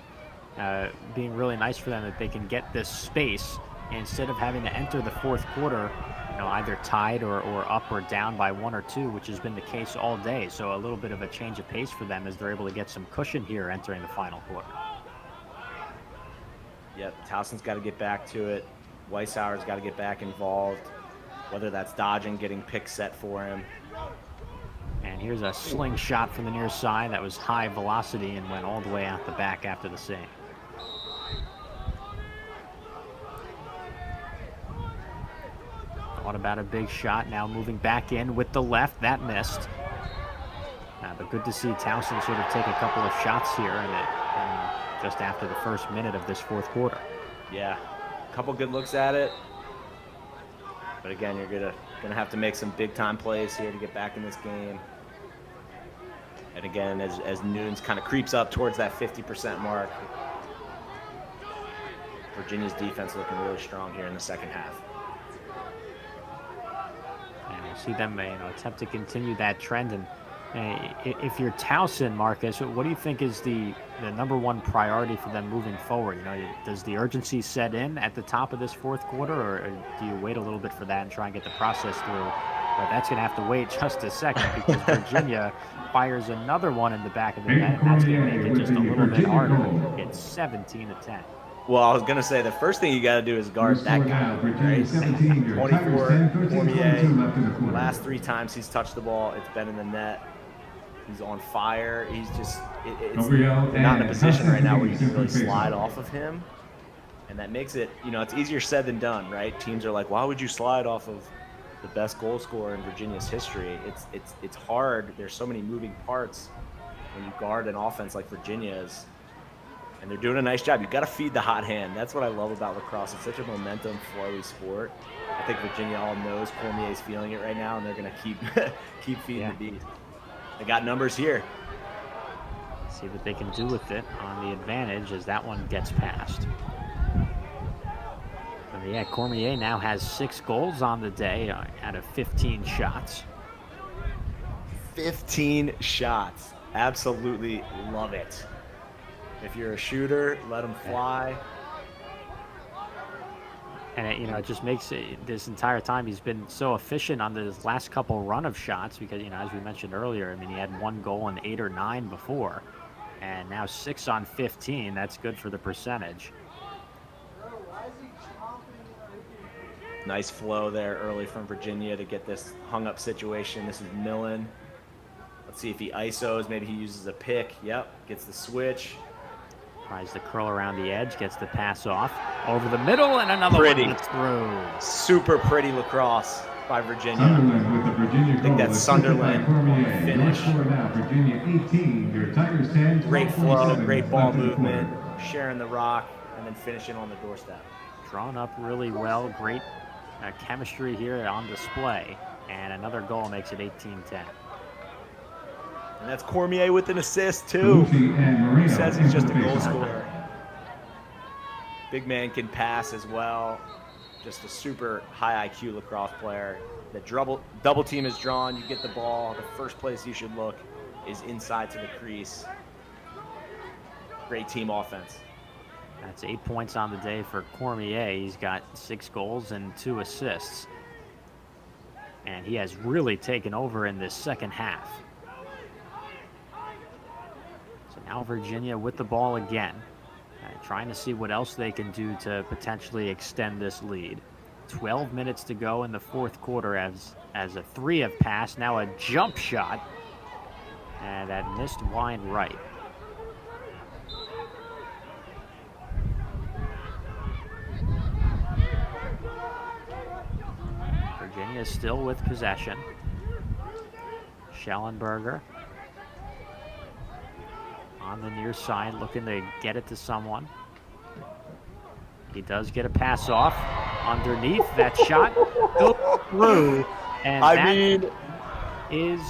being really nice for them that they can get this space instead of having to enter the fourth quarter, you know, either tied or up or down by 1 or 2, which has been the case all day. So a little bit of a change of pace for them as they're able to get some cushion here entering the final quarter. Yep, Towson's got to get back to it. Weishauer's got to get back involved, whether that's dodging, getting picks set for him. And here's a slingshot from the near side that was high velocity and went all the way out the back after the save. Thought about a big shot, now moving back in with the left. That missed. But good to see Towson sort of take a couple of shots here and just after the first minute of this fourth quarter. Yeah, a couple good looks at it. But again, you're gonna have to make some big time plays here to get back in this game. And again, as Nunes kind of creeps up towards that 50% mark, Virginia's defense looking really strong here in the second half. And you see them, attempt to continue that trend. And if you're Towson, Marcus, what do you think is the number one priority for them moving forward? You know, does the urgency set in at the top of this fourth quarter, or do you wait a little bit for that and try and get the process through? But that's going to have to wait just a second because Virginia fires another one in the back of the net, and that's going to make it just a little bit harder. It's 17-10. Well, I was going to say the first thing you got to do is guard that guy, right? 24, Cormier. Last 3 times he's touched the ball, it's been in the net. He's on fire. He's just they're not in a position right now where you can really slide off of him. And that makes it, it's easier said than done, right? Teams are like, why would you slide off of the best goal scorer in Virginia's history? It's hard. There's so many moving parts when you guard an offense like Virginia's. And they're doing a nice job. You've got to feed the hot hand. That's what I love about lacrosse. It's such a momentum, flowy sport. I think Virginia all knows Cormier's feeling it right now, and they're going to keep feeding the beast. They got numbers here. See what they can do with it on the advantage as that one gets past. So yeah, Cormier now has 6 goals on the day out of 15 shots. 15 shots. Absolutely love it. If you're a shooter, let him fly. And it just makes it, this entire time he's been so efficient on this last couple run of shots because, as we mentioned earlier, I mean, he had 1 goal in 8 or 9 before, and now 6 on 15. That's good for the percentage. Nice flow there early from Virginia to get this hung up situation. This is Millen. Let's see if he ISOs. Maybe he uses a pick. Yep, gets the switch. Tries to curl around the edge, gets the pass off over the middle, and another pretty. One that's through. Super pretty lacrosse by Virginia. Sunderland with the Virginia I think that's Sunderland finish. Virginia 18, your Tigers 10. Great flow, great ball movement, sharing the rock, and then finishing on the doorstep. Drawn up really well, great chemistry here on display, and another goal makes it 18-10. And that's Cormier with an assist, too. He says he's just a goal scorer. Big man can pass as well. Just a super high IQ lacrosse player. The double team is drawn. You get the ball. The first place you should look is inside to the crease. Great team offense. That's 8 points on the day for Cormier. He's got 6 goals and 2 assists. And he has really taken over in this second half. Now Virginia with the ball again, trying to see what else they can do to potentially extend this lead. 12 minutes to go in the fourth quarter as a three have passed. Now a jump shot, and that missed wide right. Virginia still with possession. Schellenberger on the near side, looking to get it to someone. He does get a pass off underneath. That shot goes through, and that is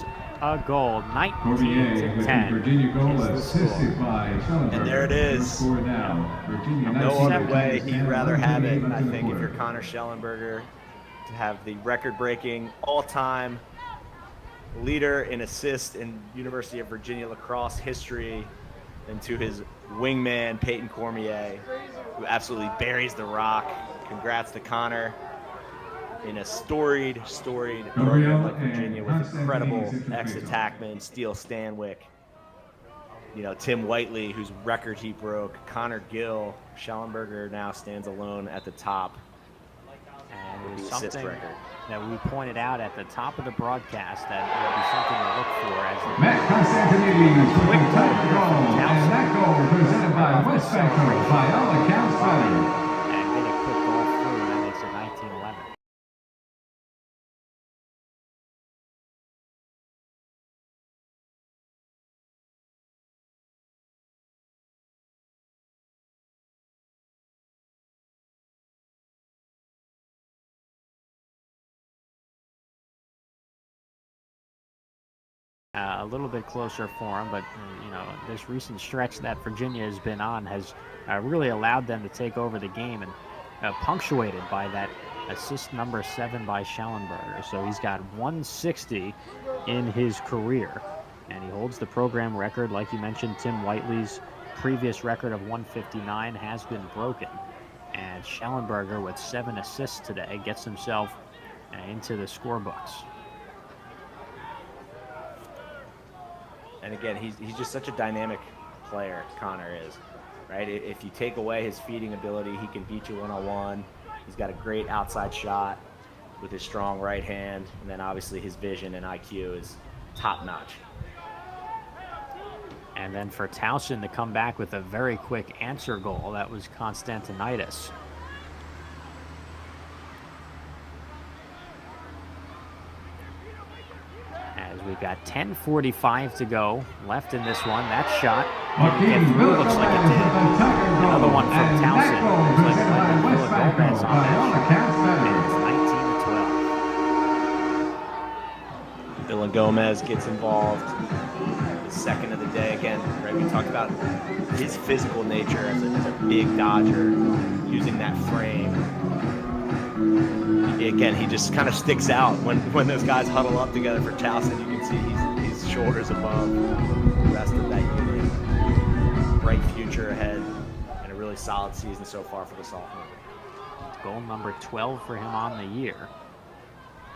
a goal. 19-10. Virginia goal assisted by Schellenberger. And there it is. Score now. Virginia No other way he'd and rather have it, I in the think, if quarter. you're Connor Schellenberger, to have the record-breaking all-time leader in assists in University of Virginia lacrosse history, and to his wingman, Peyton Cormier, who absolutely buries the rock. Congrats to Connor in a storied program like Virginia with incredible ex-attackmen, Steele Stanwyck, Tim Whiteley, whose record he broke, Connor Gill. Schellenberger now stands alone at the top. And it was The assist something record. that we pointed out at the top of the broadcast that would be something to look for as the Matt Constantinides with quick the goal top here goal, from Towson. and that goal presented by West Metro by all accounts better. and get a quick goal through, and that makes it 19-11. A little bit closer for him, but this recent stretch that Virginia has been on has really allowed them to take over the game, and punctuated by that assist number 7 by Schellenberger. So he's got 160 in his career, and he holds the program record. Like you mentioned, Tim Whiteley's previous record of 159 has been broken, and Schellenberger with 7 assists today gets himself into the scorebooks. And again, he's just such a dynamic player, Connor is, right? If you take away his feeding ability, he can beat you one-on-one. He's got a great outside shot with his strong right hand, and then obviously his vision and IQ is top-notch. And then for Towson to come back with a very quick answer goal, that was Constantinides. As we've got 10:45 to go left in this one. That shot get through, looks like it did. Another one from Towson. Looks like it went to Gomez on that shot. And it's 19-12. Dylan Gomez gets involved. The second of the day again, right? We talked about his physical nature as a big Dodger, using that frame. Again, he just kind of sticks out when those guys huddle up together for Towson. You can see he's shoulders above the rest of that unit. Bright future ahead, and a really solid season so far for the sophomore. Goal number 12 for him on the year.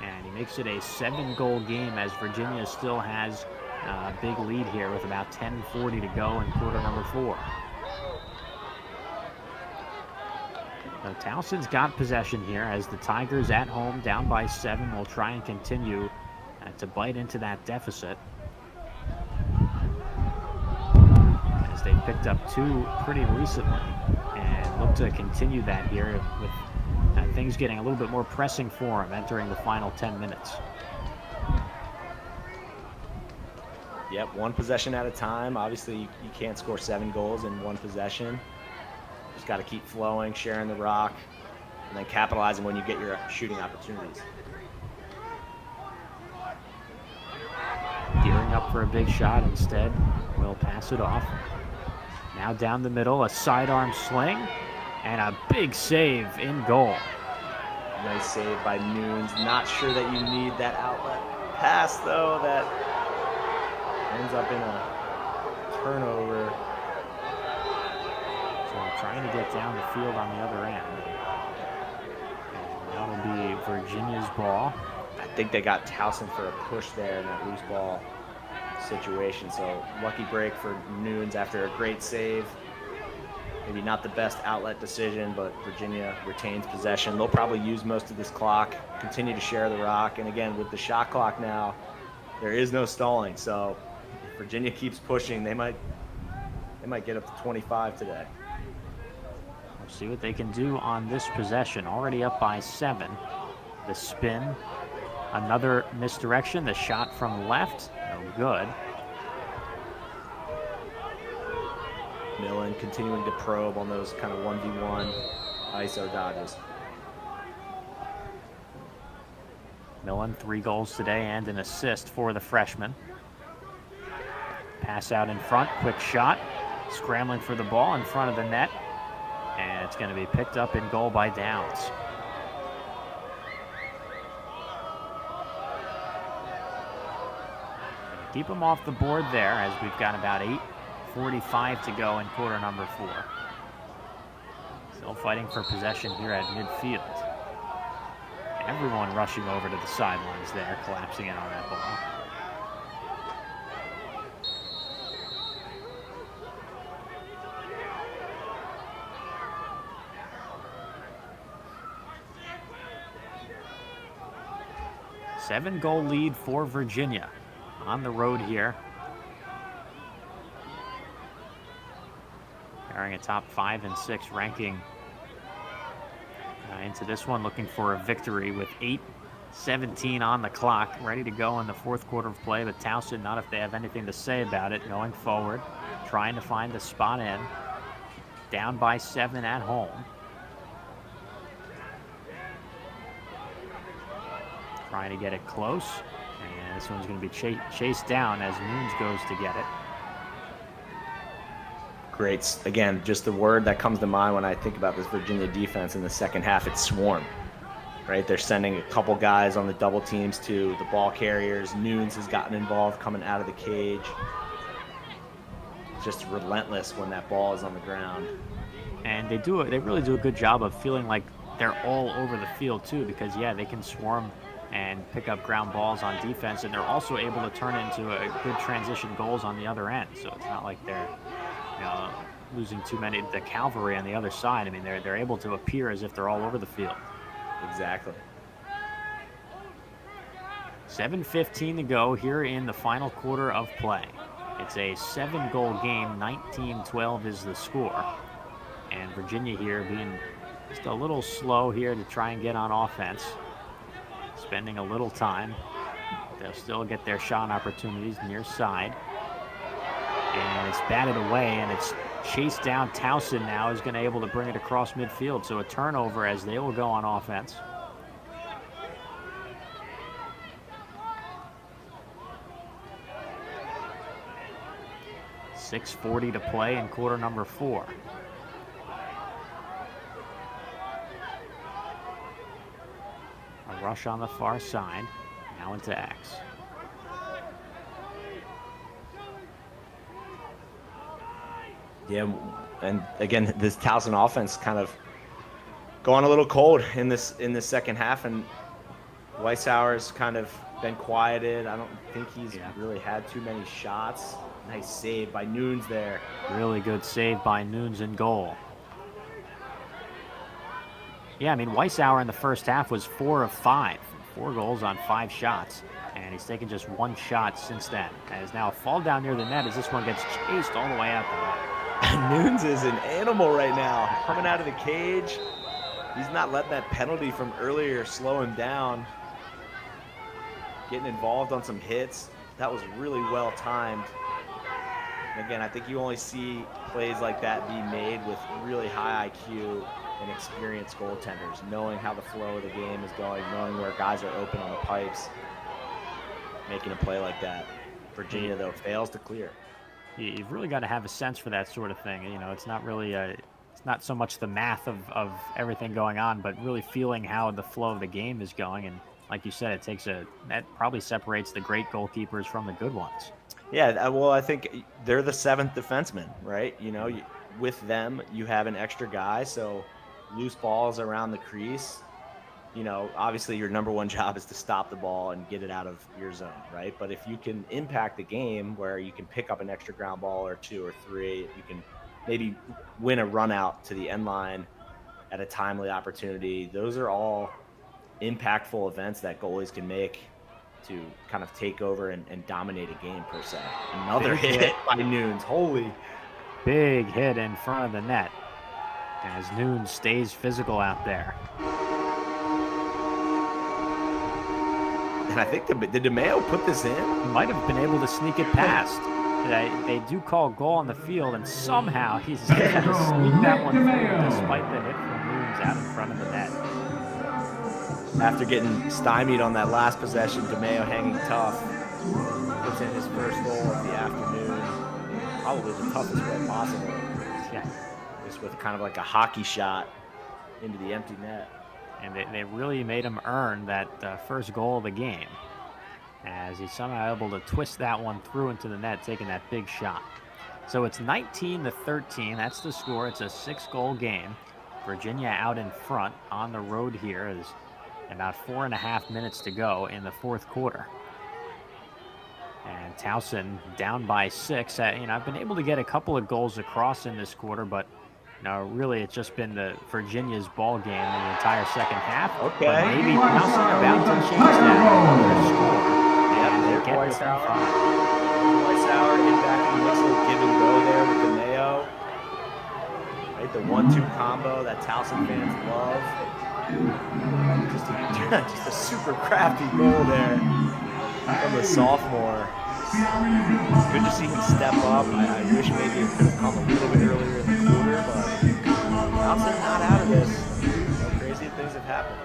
And he makes it a 7-goal game as Virginia still has a big lead here with about 10:40 to go in quarter number 4. So Towson's got possession here as the Tigers at home down by 7 will try and continue to bite into that deficit. As they picked up 2 pretty recently and look to continue that here with things getting a little bit more pressing for them entering the final 10 minutes. Yep, one possession at a time. Obviously, you can't score 7 goals in one possession. Just got to keep flowing, sharing the rock, and then capitalizing when you get your shooting opportunities. Gearing up for a big shot instead. Will pass it off. Now down the middle, a sidearm sling, and a big save in goal. Nice save by Nunes. Not sure that you need that outlet pass, though, that ends up in a turnover. So trying to get down the field on the other end. And that'll be Virginia's ball. I think they got Towson for a push there in that loose ball situation. So lucky break for Nunes after a great save. Maybe not the best outlet decision, but Virginia retains possession. They'll probably use most of this clock, continue to share the rock. And again, with the shot clock now, there is no stalling. So if Virginia keeps pushing, they might get up to 25 today. We'll see what they can do on this possession. Already up by 7. The spin, another misdirection. The shot from left, no good. Millen continuing to probe on those kind of 1v1 ISO dodges. Millen, 3 goals today and an assist for the freshman. Pass out in front, quick shot. Scrambling for the ball in front of the net. And it's going to be picked up in goal by Downs. Keep them off the board there as we've got about 8:45 to go in quarter number 4. Still fighting for possession here at midfield. Everyone rushing over to the sidelines there, collapsing in on that ball. Seven-goal lead for Virginia on the road here. Carrying a top 5 and 6 ranking into this one, looking for a victory with 8:17 on the clock, ready to go in the 4th quarter of play. But Towson, not if they have anything to say about it, going forward, trying to find the spot in. Down by 7 at home. Trying to get it close, and this one's going to be chased down as Nunes goes to get it. Great. Again, just the word that comes to mind when I think about this Virginia defense in the second half, it's swarm, right? They're sending a couple guys on the double teams to the ball carriers. Nunes has gotten involved coming out of the cage. Just relentless when that ball is on the ground. And they really do a good job of feeling like they're all over the field too, because yeah, they can swarm and pick up ground balls on defense, and they're also able to turn into a good transition goals on the other end. So it's not like they're losing too many. The cavalry on the other side, I mean, they're able to appear as if they're all over the field. Exactly. 7:15 to go here in the final quarter of play. It's a 7-goal game. 19-12 is the score, and Virginia here being just a little slow here to try and get on offense, spending a little time. They'll still get their shot opportunities near side. And it's batted away, and it's chased down. Towson now is going to be able to bring it across midfield. So a turnover as they will go on offense. .640 to play in quarter number 4. A rush on the far side. Now into X. Yeah, and again, this Towson offense kind of going a little cold in this second half, and Weishauer's kind of been quieted. I don't think he's really had too many shots. Nice save by Nunes there. Really good save by Nunes in goal. Yeah, I mean, Weishauer in the first half was 4 of 5. 4 goals on 5 shots, and he's taken just 1 shot since then. And is now a fall down near the net as this one gets chased all the way out the net. Nunes is an animal right now, coming out of the cage. He's not letting that penalty from earlier slow him down. Getting involved on some hits. That was really well timed. And again, I think you only see plays like that be made with really high IQ and experienced goaltenders, knowing how the flow of the game is going, knowing where guys are open on the pipes, making a play like that. Virginia, though, fails to clear. You've really got to have a sense for that sort of thing. You know, it's not really it's not so much the math of everything going on, but really feeling how the flow of the game is going. And like you said, that probably separates the great goalkeepers from the good ones. Yeah, well, I think they're the 7th defenseman, right? You know, with them, you have an extra guy, so loose balls around the crease, obviously your number one job is to stop the ball and get it out of your zone, right? But if you can impact the game where you can pick up an extra ground ball or two or three, you can maybe win a run out to the end line at a timely opportunity. Those are all impactful events that goalies can make to kind of take over and dominate a game per se. Another Big hit by Nunes. Holy. Big hit in front of the net as Nunes stays physical out there. And I think did DeMeo put this in? He might have been able to sneak it past. They do call goal on the field, and somehow he's able to sneak that one through despite the hit from Nunes out in front of the net. After getting stymied on that last possession, DeMeo hanging tough. Puts in his first goal of the afternoon. Probably the toughest way possible. Yeah. Just with kind of like a hockey shot into the empty net. And they really made him earn that first goal of the game, as he's somehow able to twist that one through into the net, taking that big shot. So it's 19-13. That's the score. It's a 6-goal game. Virginia out in front on the road here. Is about 4.5 minutes to go in the fourth quarter. And Towson down by 6. I've been able to get a couple of goals across in this quarter, but really, it's just been the Virginia's ball game in the entire second half. Okay. But maybe Towson about to change that score. Yeah, they're quite sour. Quite sour. Get back in the mix, a little give and go there with DeMeo. Right, the 1-2 combo that Towson fans love. Just a super crafty goal there from the sophomore. Good to see him step up. I wish maybe it could have come a little bit earlier in the quarter, but Towson's not out of this. Crazy things have happened.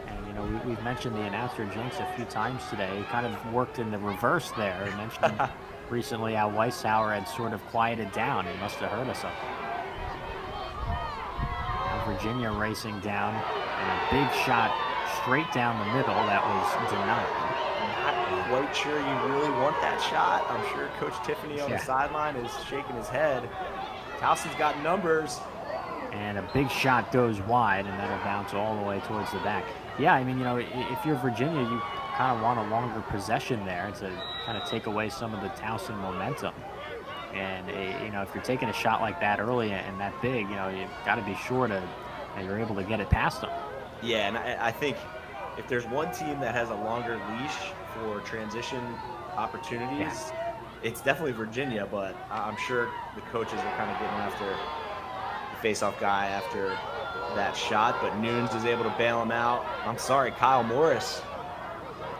And we've mentioned the announcer jinx a few times today. He kind of worked in the reverse there. He mentioned recently how Weishauer had sort of quieted down. He must have heard us up. Now Virginia racing down, and a big shot straight down the middle that was denied. Not quite sure you really want that shot. I'm sure Coach Tiffany on the sideline is shaking his head. Towson's got numbers. And a big shot goes wide, and that'll bounce all the way towards the back. Yeah, if you're Virginia, you kind of want a longer possession there to kind of take away some of the Towson momentum. And, if you're taking a shot like that early and that big, you've got to be sure that you're able to get it past them. Yeah, and I think if there's one team that has a longer leash for transition opportunities, it's definitely Virginia, but I'm sure the coaches are kind of getting after the face-off guy after that shot, but Nunes is able to bail him out. I'm sorry, Kyle Morris,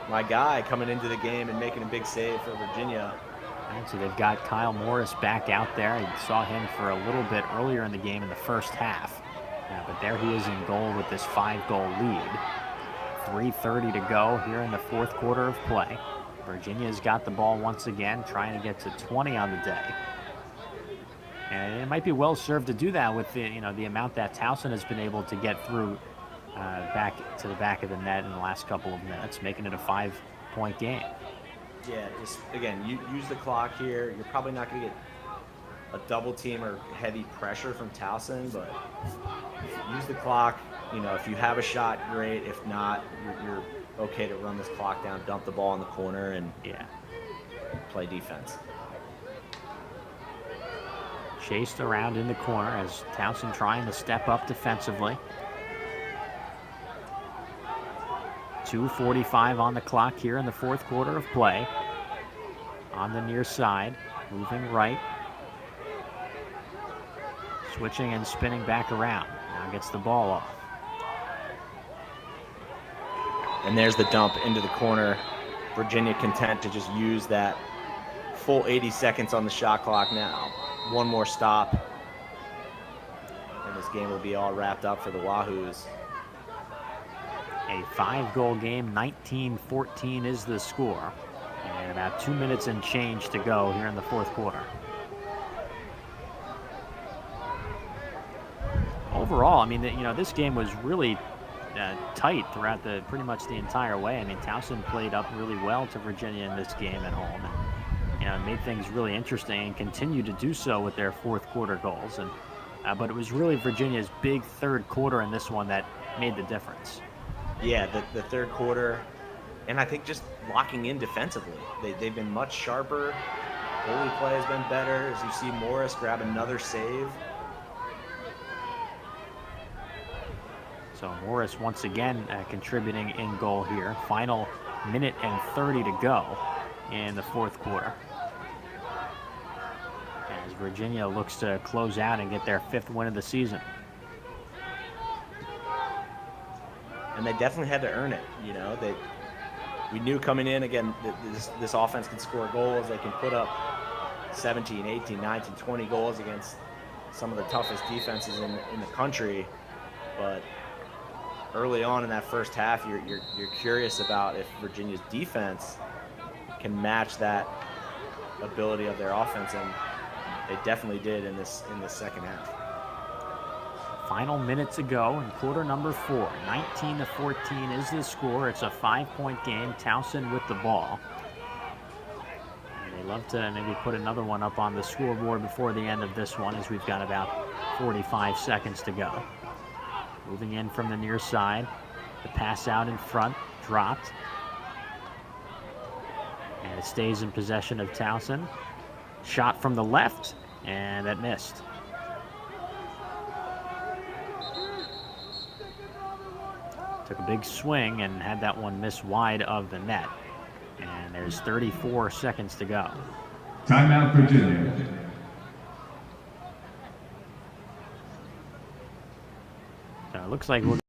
my guy, coming into the game and making a big save for Virginia. And so they've got Kyle Morris back out there. I saw him for a little bit earlier in the game in the first half. But there he is in goal with this 5-goal lead. 3:30 to go here in the fourth quarter of play. Virginia's got the ball once again, trying to get to 20 on the day. And it might be well served to do that with the amount that Towson has been able to get through back to the back of the net in the last couple of minutes, making it a 5-point game. Yeah, just again, you use the clock here. You're probably not going to get a double team or heavy pressure from Towson, but use the clock. If you have a shot, great. If not, you're okay to run this clock down, dump the ball in the corner, and play defense. Chased around in the corner as Towson trying to step up defensively. 2:45 on the clock here in the fourth quarter of play. On the near side, moving right. Switching and spinning back around. Now gets the ball off. And there's the dump into the corner. Virginia content to just use that full 80 seconds on the shot clock now. One more stop, and this game will be all wrapped up for the Wahoos. A 5-goal game, 19-14 is the score. And about 2 minutes and change to go here in the fourth quarter. Overall, this game was really tight throughout pretty much the entire way. Towson played up really well to Virginia in this game at home. And, made things really interesting and continued to do so with their fourth quarter goals. And but it was really Virginia's big third quarter in this one that made the difference. Yeah, the third quarter, and I think just locking in defensively. They've been much sharper. Goalie play has been better. As you see Morris grab another save. So Morris once again contributing in goal here. Final minute and 30 to go in the fourth quarter, as Virginia looks to close out and get their 5th win of the season. And they definitely had to earn it. You know, we knew coming in, again, this offense can score goals. They can put up 17, 18, 19, 20 goals against some of the toughest defenses in the country. But early on in that first half, you're curious about if Virginia's defense can match that ability of their offense, and they definitely did in this second half. Final minutes to go in quarter number 4. 19-14 is the score. It's a 5-point game. Towson with the ball. And they love to maybe put another one up on the scoreboard before the end of this one, as we've got about 45 seconds to go. Moving in from the near side. The pass out in front, dropped. And it stays in possession of Towson. Shot from the left, and that missed. Took a big swing and had that one miss wide of the net. And there's 34 seconds to go. Timeout, Virginia. So it looks like we're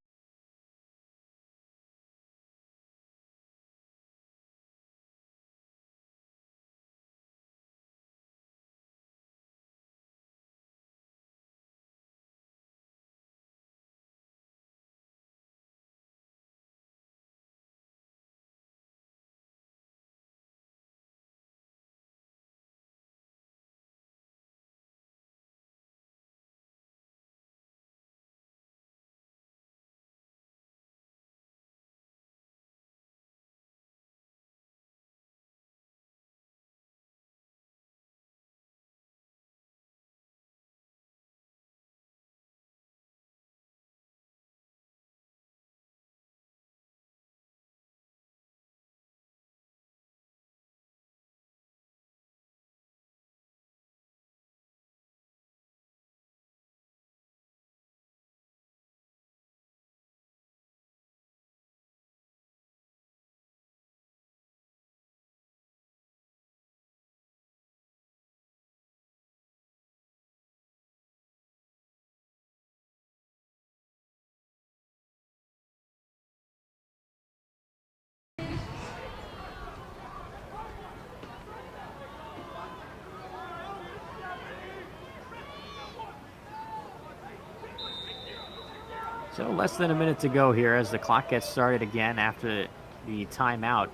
so less than a minute to go here as the clock gets started again after the timeout.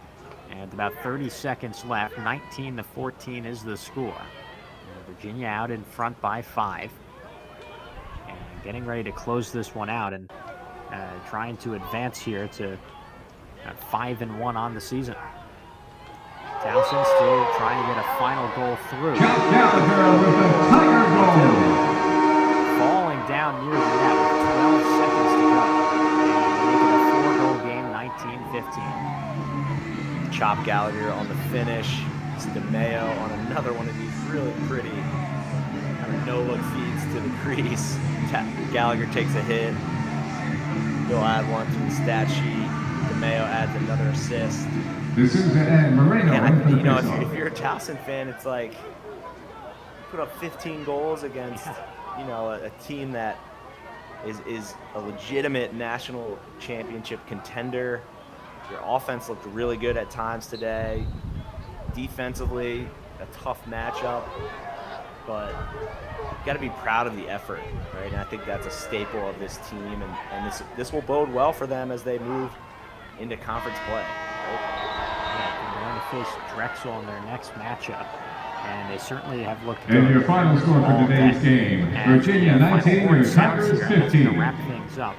And about 30 seconds left. 19-14 is the score. And Virginia out in front by 5. And getting ready to close this one out and trying to advance here to 5-1 on the season. Towson still trying to get a final goal through. Gallagher with a Tiger goal. Falling down near the net with 12 seconds to go. And make it a 4-goal game, 19-15. Chop Gallagher on the finish. It's DeMayo on another one of these really pretty kind of no-look feeds to the crease. Gallagher takes a hit. He'll add one to the stat sheet. DeMayo adds another assist. This is Moreno. And you know, if you're a Towson fan, it's like you put up 15 goals against, you know, a team that is a legitimate national championship contender. Your offense looked really good at times today. Defensively, a tough matchup, but you got to be proud of the effort, right? And I think that's a staple of this team, and this will bode well for them as they move into conference play. Right? Yeah, they're going to face Drexel in their next matchup, and they certainly have looked good. And your final score for today's game, Virginia 19, your Tigers 15. To wrap things up.